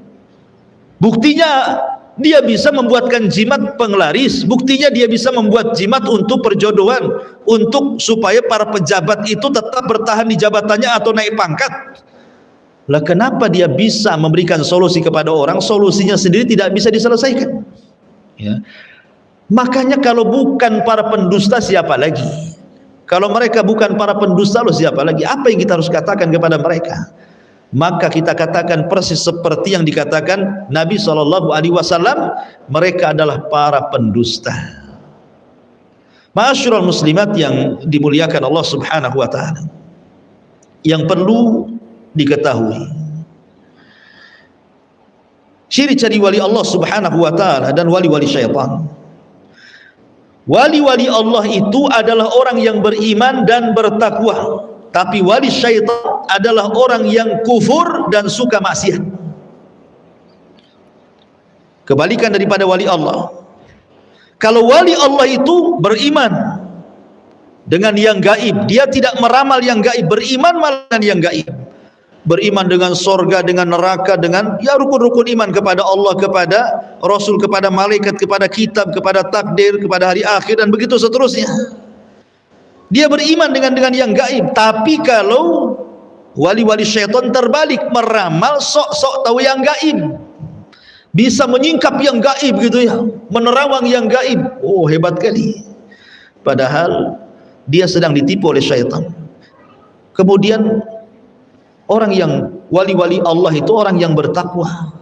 buktinya dia bisa membuatkan jimat penglaris, buktinya dia bisa membuat jimat untuk perjodohan, untuk supaya para pejabat itu tetap bertahan di jabatannya atau naik pangkat. Lah kenapa dia bisa memberikan solusi kepada orang, solusinya sendiri tidak bisa diselesaikan? Ya. Makanya kalau bukan para pendusta, siapa lagi? Kalau mereka bukan para pendusta, loh siapa lagi? Apa yang kita harus katakan kepada mereka? maka kita katakan persis seperti yang dikatakan Nabi SAW, mereka adalah para pendusta. Ma'asyiral muslimat yang dimuliakan Allah Subhanahu wa taala, yang perlu diketahui, ciri-ciri wali Allah Subhanahu wa taala dan wali-wali syaitan. Wali-wali Allah itu adalah orang yang beriman dan bertakwa, tapi wali syaitan adalah orang yang kufur dan suka maksiat. Kebalikan daripada wali Allah. Kalau wali Allah itu beriman dengan yang gaib, dia tidak meramal yang gaib, beriman malah dengan yang gaib. Beriman dengan sorga, dengan neraka, dengan ya rukun-rukun iman kepada Allah, kepada Rasul, kepada malaikat, kepada kitab, kepada takdir, kepada hari akhir, dan begitu seterusnya. Dia beriman dengan yang gaib. Tapi kalau wali-wali syaitan terbalik, meramal sok-sok tahu yang gaib, bisa menyingkap yang gaib gitu ya, menerawang yang gaib. Oh, hebat kali. Padahal dia sedang ditipu oleh syaitan. Kemudian orang yang wali-wali Allah itu orang yang bertakwa,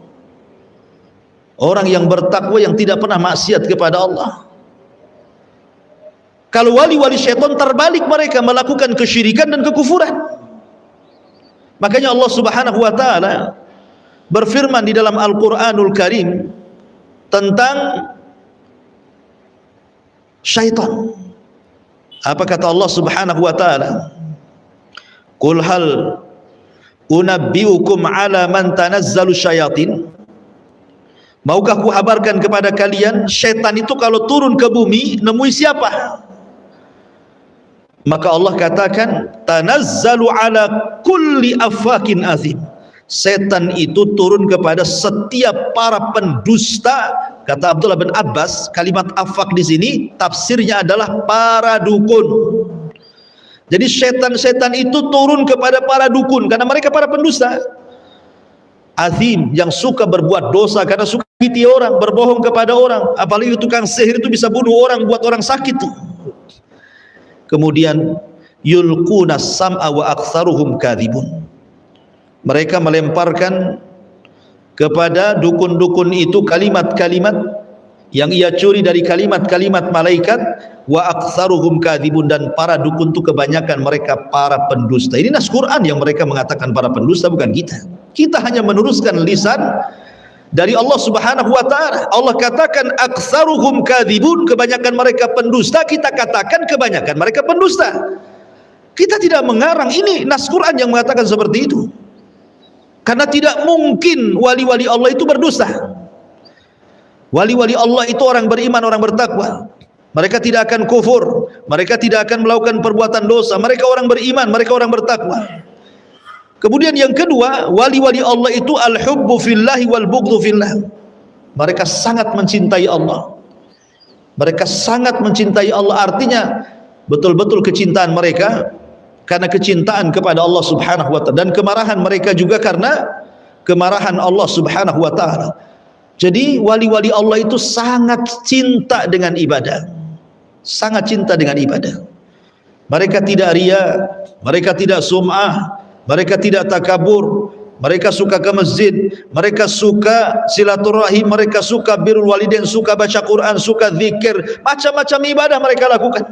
orang yang bertakwa yang tidak pernah maksiat kepada Allah. Kalau wali-wali syaitan terbalik, mereka melakukan kesyirikan dan kekufuran. Makanya Allah Subhanahu wa taala berfirman di dalam Al-Qur'anul Karim tentang syaitan. Apa kata Allah Subhanahu wa taala? Qul hal unabbiukum ala man tanazzalu syayatin. Maukah ku habarkan kepada kalian, syaitan itu kalau turun ke bumi nemui siapa? Maka Allah katakan, tanazzalu ala kulli affakin azim. Setan itu turun kepada setiap para pendusta. Kata Abdullah bin Abbas, kalimat afak di sini tafsirnya adalah para dukun. Jadi setan-setan itu turun kepada para dukun karena mereka para pendusta. Azim, yang suka berbuat dosa karena suka fitnah orang, berbohong kepada orang. Apalagi tukang sihir itu bisa bunuh orang, buat orang sakit. Kemudian yulquna sam'a wa aktsaruhum kadzibun. Mereka melemparkan kepada dukun-dukun itu kalimat-kalimat yang ia curi dari kalimat-kalimat malaikat. Wa aktsaruhum kadzibun, dan para dukun itu kebanyakan mereka para pendusta. Ini nas Quran yang mereka mengatakan para pendusta, bukan kita. Kita hanya meneruskan lisan dari Allah Subhanahu wa taala. Allah katakan aktsaruhum kadzibun, kebanyakan mereka pendusta. Kita katakan kebanyakan mereka pendusta. Kita tidak mengarang, ini nas Quran yang mengatakan seperti itu. Karena tidak mungkin wali-wali Allah itu berdusta. Wali-wali Allah itu orang beriman, orang bertakwa. Mereka tidak akan kufur, mereka tidak akan melakukan perbuatan dosa. Mereka orang beriman, mereka orang bertakwa. Kemudian yang kedua, wali-wali Allah itu al-hubbu fillahi wal bughdhu fillah. Mereka sangat mencintai Allah. Mereka sangat mencintai Allah, artinya betul-betul kecintaan mereka karena kecintaan kepada Allah Subhanahu wa taala, dan kemarahan mereka juga karena kemarahan Allah Subhanahu wa taala. Jadi wali-wali Allah itu sangat cinta dengan ibadah, sangat cinta dengan ibadah. Mereka tidak riya, mereka tidak sum'ah, mereka tidak takabur, mereka suka ke masjid, mereka suka silaturahim, mereka suka birrul walidain, suka baca Quran, suka zikir, macam-macam ibadah mereka lakukan.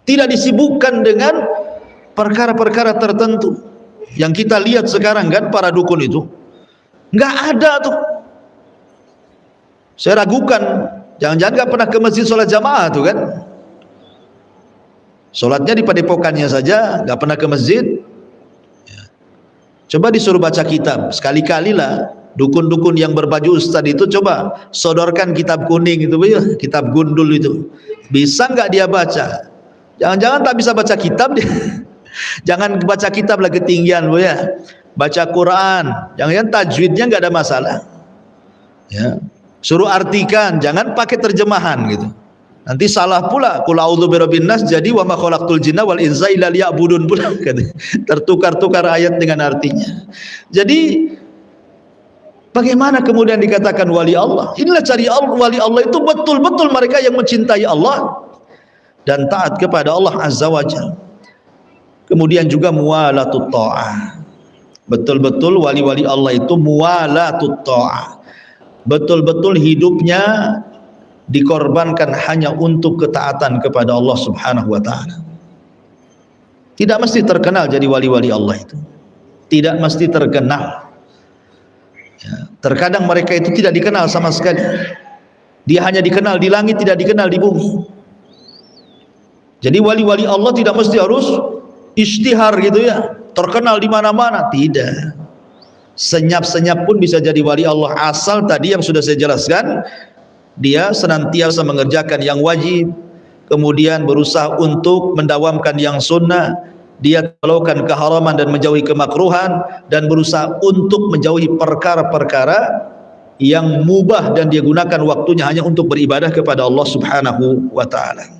Tidak disibukkan dengan perkara-perkara tertentu yang kita lihat sekarang kan, para dukun itu nggak ada tuh. Saya ragukan, jangan-jangan nggak pernah ke masjid sholat jamaah tuh kan, sholatnya di padepokannya saja, nggak pernah ke masjid. Coba disuruh baca kitab, sekali-kali lah dukun-dukun yang berbaju ustad itu coba sodorkan kitab kuning itu, kitab gundul itu, bisa nggak dia baca? Jangan-jangan tak bisa baca kitab dia. Jangan baca kitab lah ketinggian, Bu ya. Baca Quran, jangan tajwidnya nggak ada masalah. Ya. Suruh artikan, jangan pakai terjemahan gitu. Nanti salah pula. Qul a'udzu birabbin nas jadi wa ma khalaqtul jinna wal insa illa liya'budun pula. Tertukar-tukar ayat dengan artinya. Jadi bagaimana kemudian dikatakan wali Allah? Inilah cari wali Allah itu betul-betul mereka yang mencintai Allah dan taat kepada Allah Azza wa Jalla. Kemudian juga muwalatut ta'ah. Betul-betul wali-wali Allah itu muwalatut ta'ah, betul-betul hidupnya dikorbankan hanya untuk ketaatan kepada Allah Subhanahu wa ta'ala. Tidak mesti terkenal jadi wali-wali Allah itu, tidak mesti terkenal ya. Terkadang mereka itu tidak dikenal sama sekali, dia hanya dikenal di langit, tidak dikenal di bumi. Jadi wali-wali Allah tidak mesti harus ishtihar gitu ya, terkenal di mana-mana, tidak. Senyap-senyap pun bisa jadi wali Allah, asal tadi yang sudah saya jelaskan, dia senantiasa mengerjakan yang wajib, kemudian berusaha untuk mendawamkan yang sunnah, dia melakukan keharaman dan menjauhi kemakruhan, dan berusaha untuk menjauhi perkara-perkara yang mubah, dan dia gunakan waktunya hanya untuk beribadah kepada Allah Subhanahu wa ta'ala.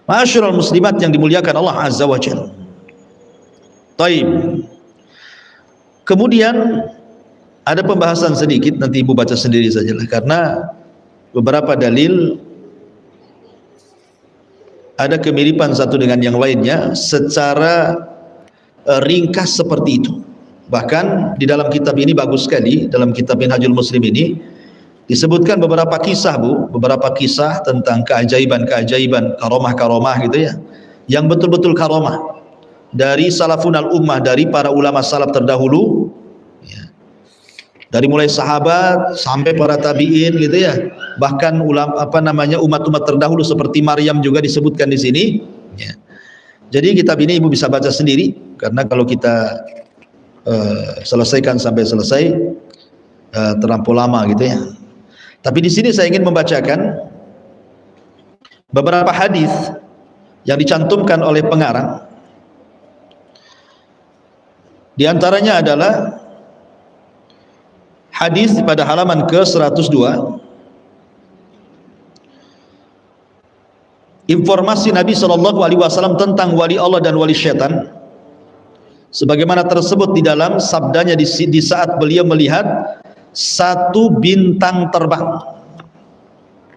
Ma'asyiral muslimat yang dimuliakan Allah Azza wa Jalla. Taib. Kemudian ada pembahasan sedikit, nanti ibu baca sendiri sajalah, karena beberapa dalil ada kemiripan satu dengan yang lainnya secara ringkas seperti itu. Bahkan di dalam kitab ini bagus sekali, dalam kitab Minhajul Muslim ini disebutkan beberapa kisah beberapa kisah tentang keajaiban-keajaiban, karomah-karomah gitu ya, yang betul-betul karomah dari salafun al-ummah, dari para ulama salaf terdahulu ya. Dari mulai sahabat sampai para tabi'in gitu ya, bahkan ulama umat-umat terdahulu seperti Maryam juga disebutkan di sini ya. Jadi kitab ini ibu bisa baca sendiri, karena kalau kita selesaikan sampai selesai terlampau lama gitu ya. Tapi di sini saya ingin membacakan beberapa hadis yang dicantumkan oleh pengarang. Di antaranya adalah hadis pada halaman ke-102. Informasi Nabi SAW tentang wali Allah dan wali syaitan, sebagaimana tersebut di dalam sabdanya di saat beliau melihat satu bintang terbang.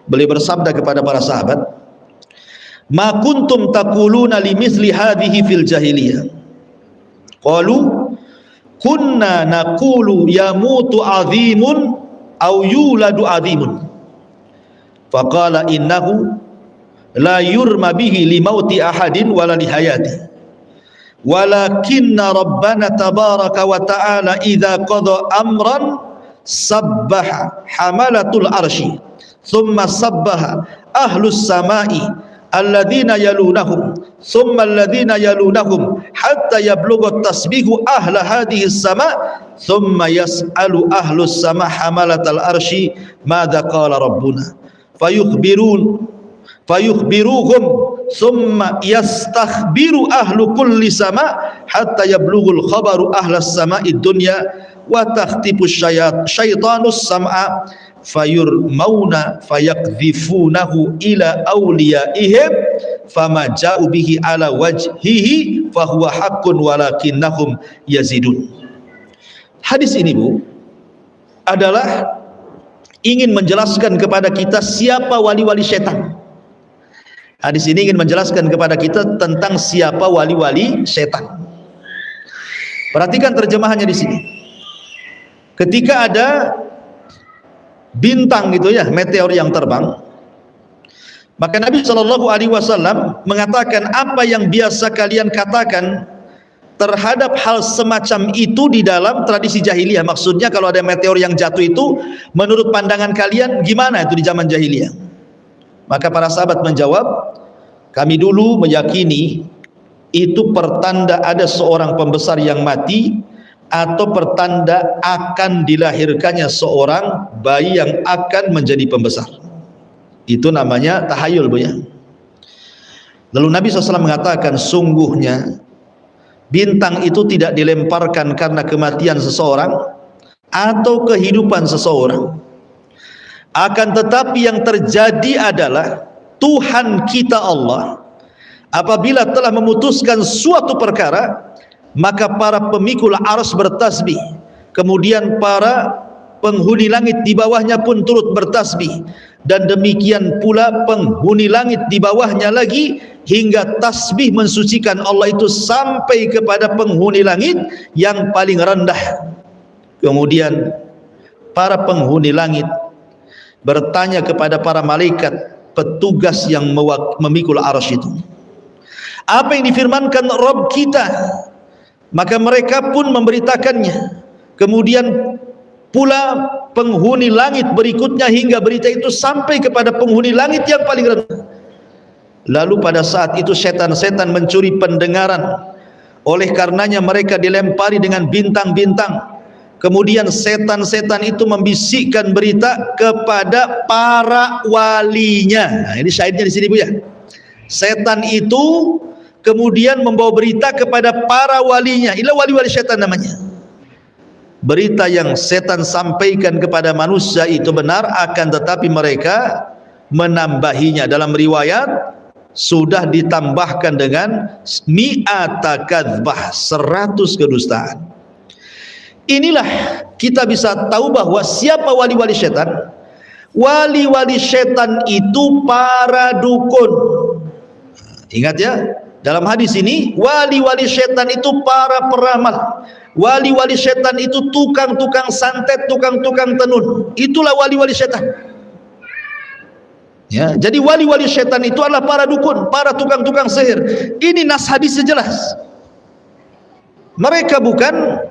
Beliau bersabda kepada para sahabat, "Ma kuntum taquluna limithli hadhihi fil jahiliyah?" Qalu kunna naqulu yamutu azimun aw yuladu azimun. Faqala innahu la yurma bihi li mauti ahadin wala li hayati. Walakinna rabbana tabaraka wa ta'ala idza qada amran sabbaha hamalatul arsy thumma sabbaha ahlus samai alladzina yalunahum thumma alladzina yalunahum hatta yablugha tasbihu ahla hadhihi sama thumma yas'alu ahlus sama hamalatal arsy madza qala rabbuna fayukhbiruhum thumma yastakhbiru ahlu kulli sama hatta yablughul khabaru ahlas sama'id dunya wa takhtifu syaitanus sam'a fayurmauna fayakdhifunahu ila awliyaihim fama ja'u bihi ala wajhihi fahuwa haqqun walakinnahum yazidun. Hadis ini Bu adalah ingin menjelaskan kepada kita siapa wali-wali setan. Hadis ini ingin menjelaskan kepada kita tentang siapa wali-wali setan. Perhatikan terjemahannya di sini. Ketika ada bintang gitu ya, meteor yang terbang, maka Nabi SAW mengatakan, apa yang biasa kalian katakan terhadap hal semacam itu di dalam tradisi jahiliyah. Maksudnya kalau ada meteor yang jatuh itu, menurut pandangan kalian gimana itu di zaman jahiliyah? Maka para sahabat menjawab, kami dulu meyakini itu pertanda ada seorang pembesar yang mati, atau pertanda akan dilahirkannya seorang bayi yang akan menjadi pembesar. Itu namanya tahayul Bu ya. Lalu Nabi SAW mengatakan, sungguhnya bintang itu tidak dilemparkan karena kematian seseorang atau kehidupan seseorang. Akan tetapi yang terjadi adalah Tuhan kita Allah apabila telah memutuskan suatu perkara, maka para pemikul arsy bertasbih, kemudian para penghuni langit di bawahnya pun turut bertasbih, dan demikian pula penghuni langit di bawahnya lagi, hingga tasbih mensucikan Allah itu sampai kepada penghuni langit yang paling rendah. Kemudian para penghuni langit bertanya kepada para malaikat petugas yang memikul arsy itu, apa yang difirmankan Rabb kita? Maka mereka pun memberitakannya. Kemudian pula penghuni langit berikutnya, hingga berita itu sampai kepada penghuni langit yang paling rendah. Lalu pada saat itu setan-setan mencuri pendengaran, oleh karenanya mereka dilempari dengan bintang-bintang. Kemudian setan-setan itu membisikkan berita kepada para walinya. Nah, ini syahidnya di sini Bu ya. Setan itu kemudian membawa berita kepada para walinya. Inilah wali-wali setan namanya. Berita yang setan sampaikan kepada manusia itu benar, akan tetapi mereka menambahinya. Dalam riwayat sudah ditambahkan dengan mi'ata kadzbah, 100 kedustaan. Inilah kita bisa tahu bahwa siapa wali-wali setan. Wali-wali setan itu para dukun. Ingat ya, dalam hadis ini wali-wali setan itu para peramal. Wali-wali setan itu tukang-tukang santet, tukang-tukang tenun. Itulah wali-wali setan. Ya, jadi wali-wali setan itu adalah para dukun, para tukang-tukang sihir. Ini nas hadisnya jelas. Mereka bukan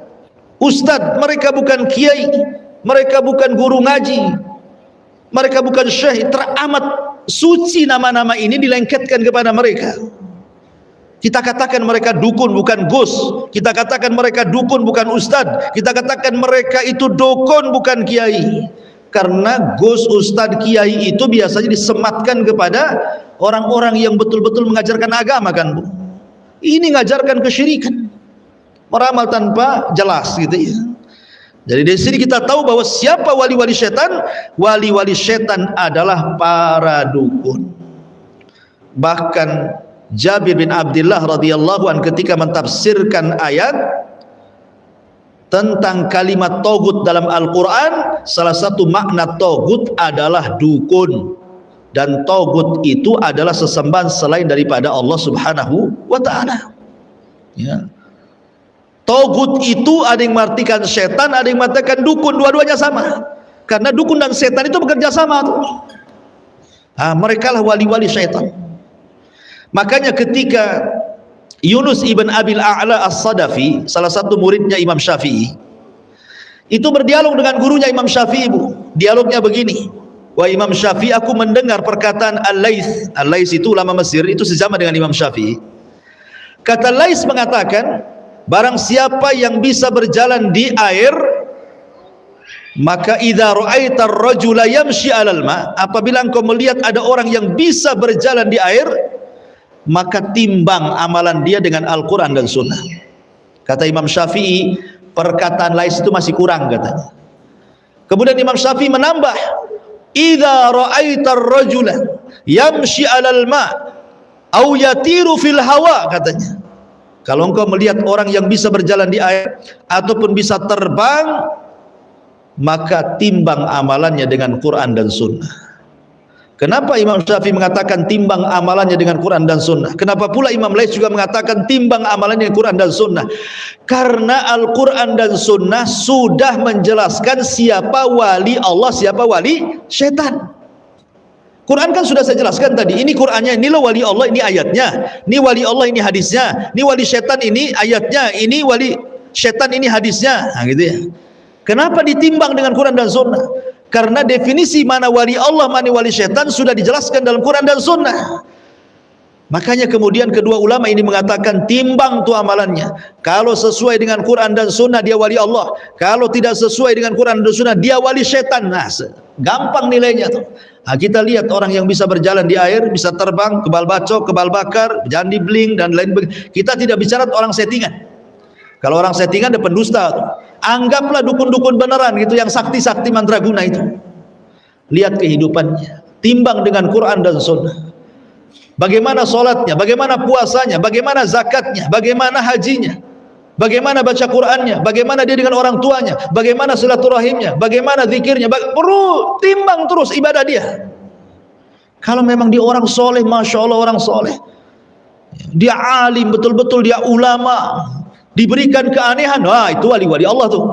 ustadz, mereka bukan kiai, mereka bukan guru ngaji, mereka bukan syekh. Teramat suci nama-nama ini dilengketkan kepada mereka. Kita katakan mereka dukun bukan gus, kita katakan mereka dukun bukan ustadz, kita katakan mereka itu dukun bukan kiai. Karena gus, ustadz, kiai itu biasanya disematkan kepada orang-orang yang betul-betul mengajarkan agama kan Bu. Ini mengajarkan kesyirikan, meramal tanpa jelas gitu ya. Jadi dari sini kita tahu bahwa siapa wali-wali setan. Wali-wali setan adalah para dukun. Bahkan Jabir bin Abdullah radhiyallahu anhu ketika mentafsirkan ayat tentang kalimat togut dalam Al-Quran, salah satu makna togut adalah dukun, dan togut itu adalah sesembahan selain daripada Allah subhanahu wa ta'ala ya. Togut itu ada yang mengartikan setan, ada yang mengatakan dukun, dua-duanya sama. Karena dukun dan setan itu bekerja sama tuh. Mereka lah wali-wali setan. Makanya ketika Yunus ibn Abil A'la As-Sadafi, salah satu muridnya Imam Syafi'i, itu berdialog dengan gurunya Imam Syafi'i Bu. Dialognya begini, wah Imam Syafi'i, aku mendengar perkataan Al-Laits. Al-Laits itu ulama Mesir, itu sejaman dengan Imam Syafi'i. Kata Laits mengatakan, barang siapa yang bisa berjalan di air, maka idza ra'aita ar-rajula yamshi 'alal ma', apabila engkau melihat ada orang yang bisa berjalan di air, maka timbang amalan dia dengan Al-Quran dan Sunnah. Kata Imam Syafi'i, perkataan Laits itu masih kurang katanya. Kemudian Imam Syafi'i menambah, idza ra'aita ar-rajula yamshi 'alal ma' au yatiru fil hawa, katanya. Kalau engkau melihat orang yang bisa berjalan di air ataupun bisa terbang, maka timbang amalannya dengan Quran dan Sunnah. Kenapa Imam Syafi'i mengatakan timbang amalannya dengan Quran dan Sunnah? Kenapa pula Imam Laits juga mengatakan timbang amalannya dengan Quran dan Sunnah? Karena Al-Quran dan Sunnah sudah menjelaskan siapa wali Allah, siapa wali setan. Quran kan sudah saya jelaskan tadi, ini Qurannya, ini loh wali Allah, ini ayatnya, ini wali Allah, ini hadisnya, ini wali setan, ini ayatnya, ini wali setan, ini hadisnya, nah gitu ya. Kenapa ditimbang dengan Quran dan Sunnah? Karena definisi mana wali Allah, mana wali setan sudah dijelaskan dalam Quran dan Sunnah. Makanya kemudian kedua ulama ini mengatakan timbang tuh amalannya. Kalau sesuai dengan Quran dan Sunnah dia wali Allah, kalau tidak sesuai dengan Quran dan Sunnah dia wali setan. Nah, gampang nilainya tuh. Nah, kita lihat orang yang bisa berjalan di air, bisa terbang, kebal bacok, kebal bakar, berjalan di bling dan lain sebagainya. Kita tidak bicara orang settingan. Kalau orang settingan dia pendusta tuh. Anggaplah dukun-dukun beneran gitu, yang sakti-sakti mandraguna itu. Lihat kehidupannya, timbang dengan Quran dan Sunnah. Bagaimana sholatnya, bagaimana puasanya, bagaimana zakatnya, bagaimana hajinya, bagaimana baca Qur'annya, bagaimana dia dengan orang tuanya, bagaimana silaturahimnya, bagaimana zikirnya, perlu timbang terus ibadah dia. Kalau memang dia orang soleh, masya Allah orang soleh, dia alim betul-betul, dia ulama, diberikan keanehan, wah itu wali-wali Allah tuh.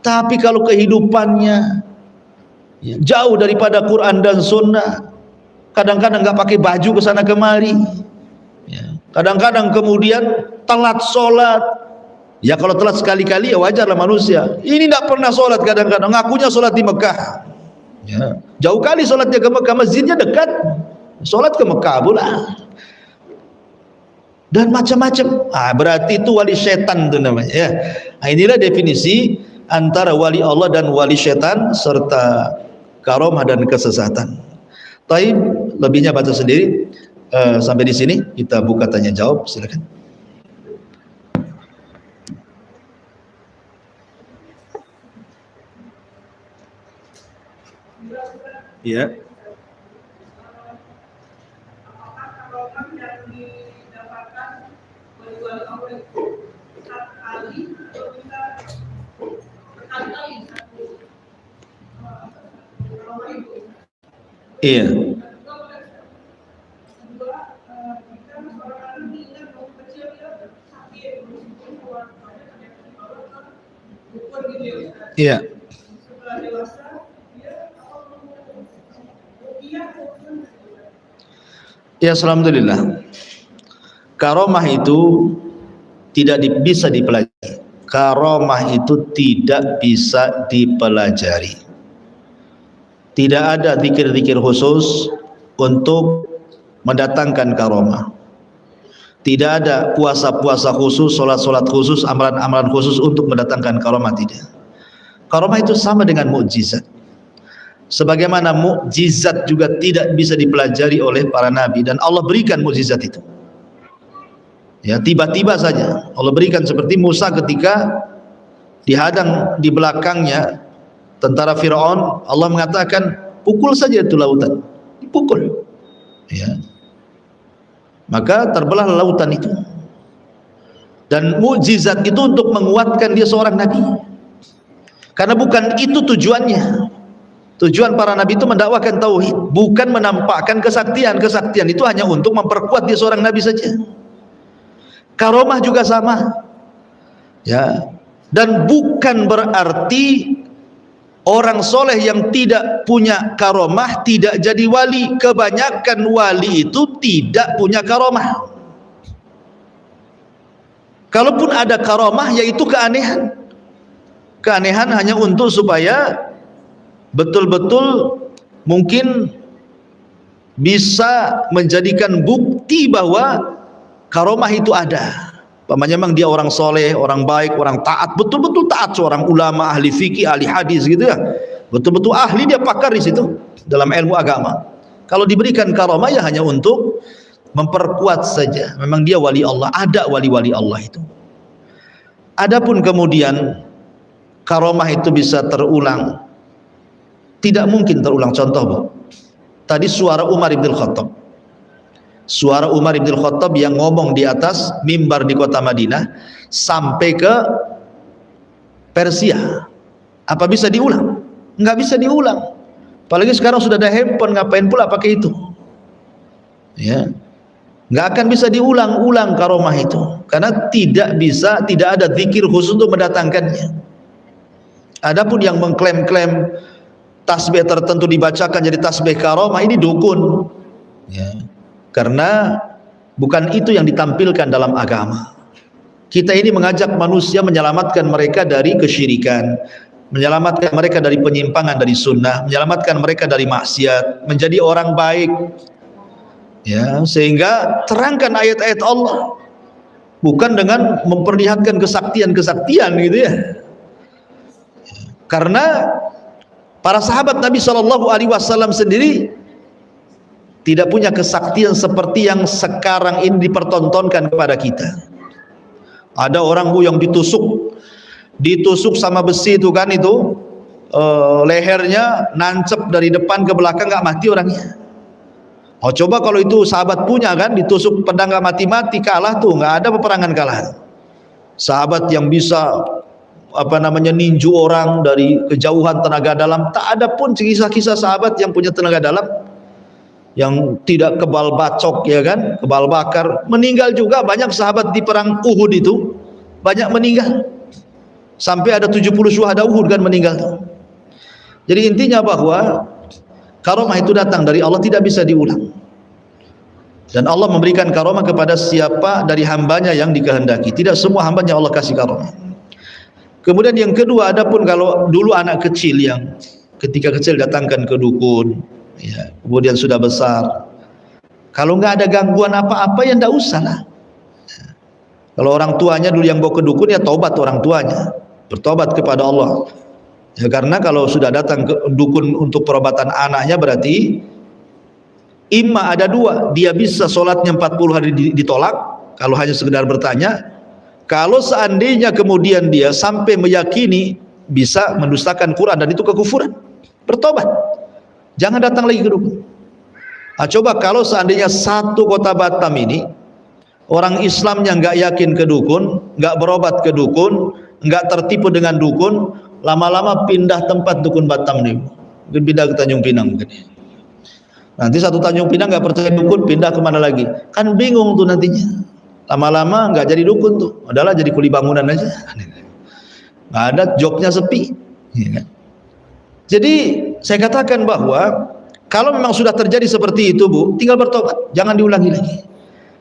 Tapi kalau kehidupannya jauh daripada Quran dan Sunnah, kadang-kadang nggak pakai baju ke sana kemari, kadang-kadang kemudian telat sholat. Ya kalau telat sekali-kali ya wajarlah manusia. Ini tidak pernah sholat, kadang-kadang ngakunya sholat di Mekah. Jauh kali sholatnya ke Mekah, masjidnya dekat, sholat ke Mekah pula. Dan macam-macam. Berarti itu wali setan itu namanya. Ya. Inilah definisi antara wali Allah dan wali setan serta karomah dan kesesatan. Taib, lebihnya baca sendiri. Sampai di sini kita buka tanya jawab, silakan. Ya. Iya. Iya. Ya, alhamdulillah. Karomah itu tidak bisa dipelajari. Karomah itu tidak bisa dipelajari. Tidak ada zikir-zikir khusus untuk mendatangkan karomah. Tidak ada puasa-puasa khusus, solat-solat khusus, amalan-amalan khusus untuk mendatangkan karomah, tidak. Karomah itu sama dengan mukjizat. Sebagaimana mukjizat juga tidak bisa dipelajari oleh para nabi, dan Allah berikan mukjizat itu. Ya, tiba-tiba saja Allah berikan, seperti Musa ketika dihadang di belakangnya tentara Firaun, Allah mengatakan pukul saja itu lautan, dipukul. Ya. Maka terbelah lautan itu. Dan mukjizat itu untuk menguatkan dia seorang nabi. Karena bukan itu tujuannya. Tujuan para nabi itu mendakwakan tauhid, bukan menampakkan kesaktian. Kesaktian itu hanya untuk memperkuat dia seorang nabi saja. Karomah juga sama. Ya. Dan bukan berarti orang soleh yang tidak punya karomah tidak jadi wali. Kebanyakan wali itu tidak punya karomah. Kalaupun ada karomah, yaitu keanehan. Keanehan hanya untuk supaya betul-betul mungkin bisa menjadikan bukti bahwa karomah itu ada. Pamannya memang dia orang soleh, orang baik, orang taat, betul-betul taat, seorang ulama, ahli fikih, ahli hadis gitu ya. Betul-betul ahli, dia pakar di situ dalam ilmu agama. Kalau diberikan karomah ya hanya untuk memperkuat saja. Memang dia wali Allah, ada wali-wali Allah itu. Adapun kemudian karomah itu bisa terulang, tidak mungkin terulang. Contoh, Bu, tadi suara Umar ibn Khattab. Suara Umar ibn Khattab yang ngomong di atas mimbar di kota Madinah sampai ke Persia. Apa bisa diulang? Nggak bisa diulang. Apalagi sekarang sudah ada handphone, ngapain pula pakai itu? Ya, nggak akan bisa diulang-ulang karomah itu, karena tidak bisa, tidak ada zikir khusus untuk mendatangkannya. Adapun yang mengklaim-klaim tasbih tertentu dibacakan jadi tasbih karomah, ini dukun. Ya. Karena bukan itu yang ditampilkan dalam agama. Kita ini mengajak manusia, menyelamatkan mereka dari kesyirikan, menyelamatkan mereka dari penyimpangan dari sunnah, menyelamatkan mereka dari maksiat, menjadi orang baik. Ya, sehingga terangkan ayat-ayat Allah, bukan dengan memperlihatkan kesaktian-kesaktian gitu ya. Karena para sahabat Nabi SAW sendiri tidak punya kesaktian seperti yang sekarang ini dipertontonkan kepada kita. Ada orang, Bu, yang ditusuk sama besi itu kan, itu lehernya nancep dari depan ke belakang, nggak mati orangnya. Oh, coba kalau itu sahabat punya kan, ditusuk pedang nggak mati-mati, kalah tuh, nggak ada peperangan kalah. sahabat yang bisa ninju orang dari kejauhan tenaga dalam. Tak ada pun kisah-kisah sahabat yang punya tenaga dalam, yang tidak kebal bacok, ya kan, kebal bakar. Meninggal juga banyak sahabat di perang Uhud itu, banyak meninggal. Sampai ada 70 syuhada Uhud kan meninggal. Jadi intinya bahwa karomah itu datang dari Allah, tidak bisa diulang. Dan Allah memberikan karomah kepada siapa dari hambanya yang dikehendaki. Tidak semua hambanya Allah kasih karomah. Kemudian yang kedua, adapun kalau dulu anak kecil yang ketika kecil datangkan ke dukun, ya, kemudian sudah besar, kalau nggak ada gangguan apa-apa ya nggak usah lah. Kalau orang tuanya dulu yang bawa ke dukun, ya taubat orang tuanya, bertobat kepada Allah. Ya, karena kalau sudah datang ke dukun untuk perobatan anaknya, berarti imma ada dua, dia bisa sholatnya 40 hari ditolak kalau hanya sekedar bertanya. Kalau seandainya kemudian dia sampai meyakini bisa mendustakan Quran, dan itu kekufuran, bertobat, jangan datang lagi ke dukun. Nah, coba kalau seandainya satu kota Batam ini orang Islamnya nggak yakin ke dukun, nggak berobat ke dukun, nggak tertipu dengan dukun, lama-lama pindah tempat dukun Batam nih, mungkin pindah ke Tanjung Pinang mungkin. Nanti satu Tanjung Pinang nggak percaya dukun, pindah kemana lagi? Kan bingung tuh nantinya. Lama-lama nggak jadi dukun tuh, adalah jadi kuli bangunan aja. Nggak ada, jobnya sepi. Jadi saya katakan bahwa kalau memang sudah terjadi seperti itu, Bu, tinggal bertobat, jangan diulangi lagi.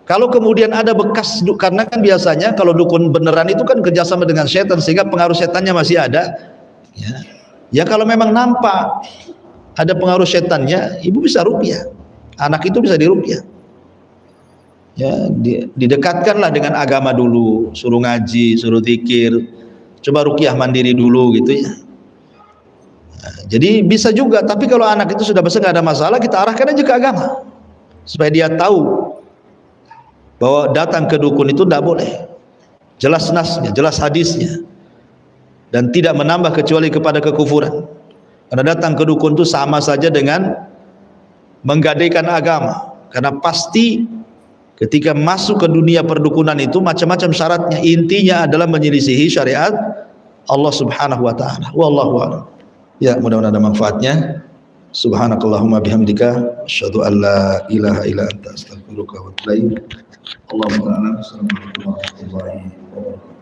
Kalau kemudian ada bekas, karena kan biasanya kalau dukun beneran itu kan kerjasama dengan setan, sehingga pengaruh setannya masih ada. Ya kalau memang nampak ada pengaruh setannya, ibu bisa ruqyah, anak itu bisa diruqyah. Ya, didekatkanlah dengan agama dulu, suruh ngaji, suruh zikir, coba ruqyah mandiri dulu gitu ya. Nah, jadi bisa juga, tapi kalau anak itu sudah besar nggak ada masalah, kita arahkan aja ke agama supaya dia tahu bahwa datang ke dukun itu tidak boleh, jelas nasnya, jelas hadisnya, dan tidak menambah kecuali kepada kekufuran. Karena datang ke dukun itu sama saja dengan menggadaikan agama, karena pasti ketika masuk ke dunia perdukunan itu macam-macam syaratnya, intinya adalah menyelisihi syariat Allah Subhanahu wa taala. Wallahu a'lam. Ya, mudah-mudahan ada manfaatnya. Subhanakallahumma bihamdika asyhadu an la ilaha illa anta astaghfiruka wa atubu ilaik. Allahumma assalamualaikum warahmatullahi wabarakatuh.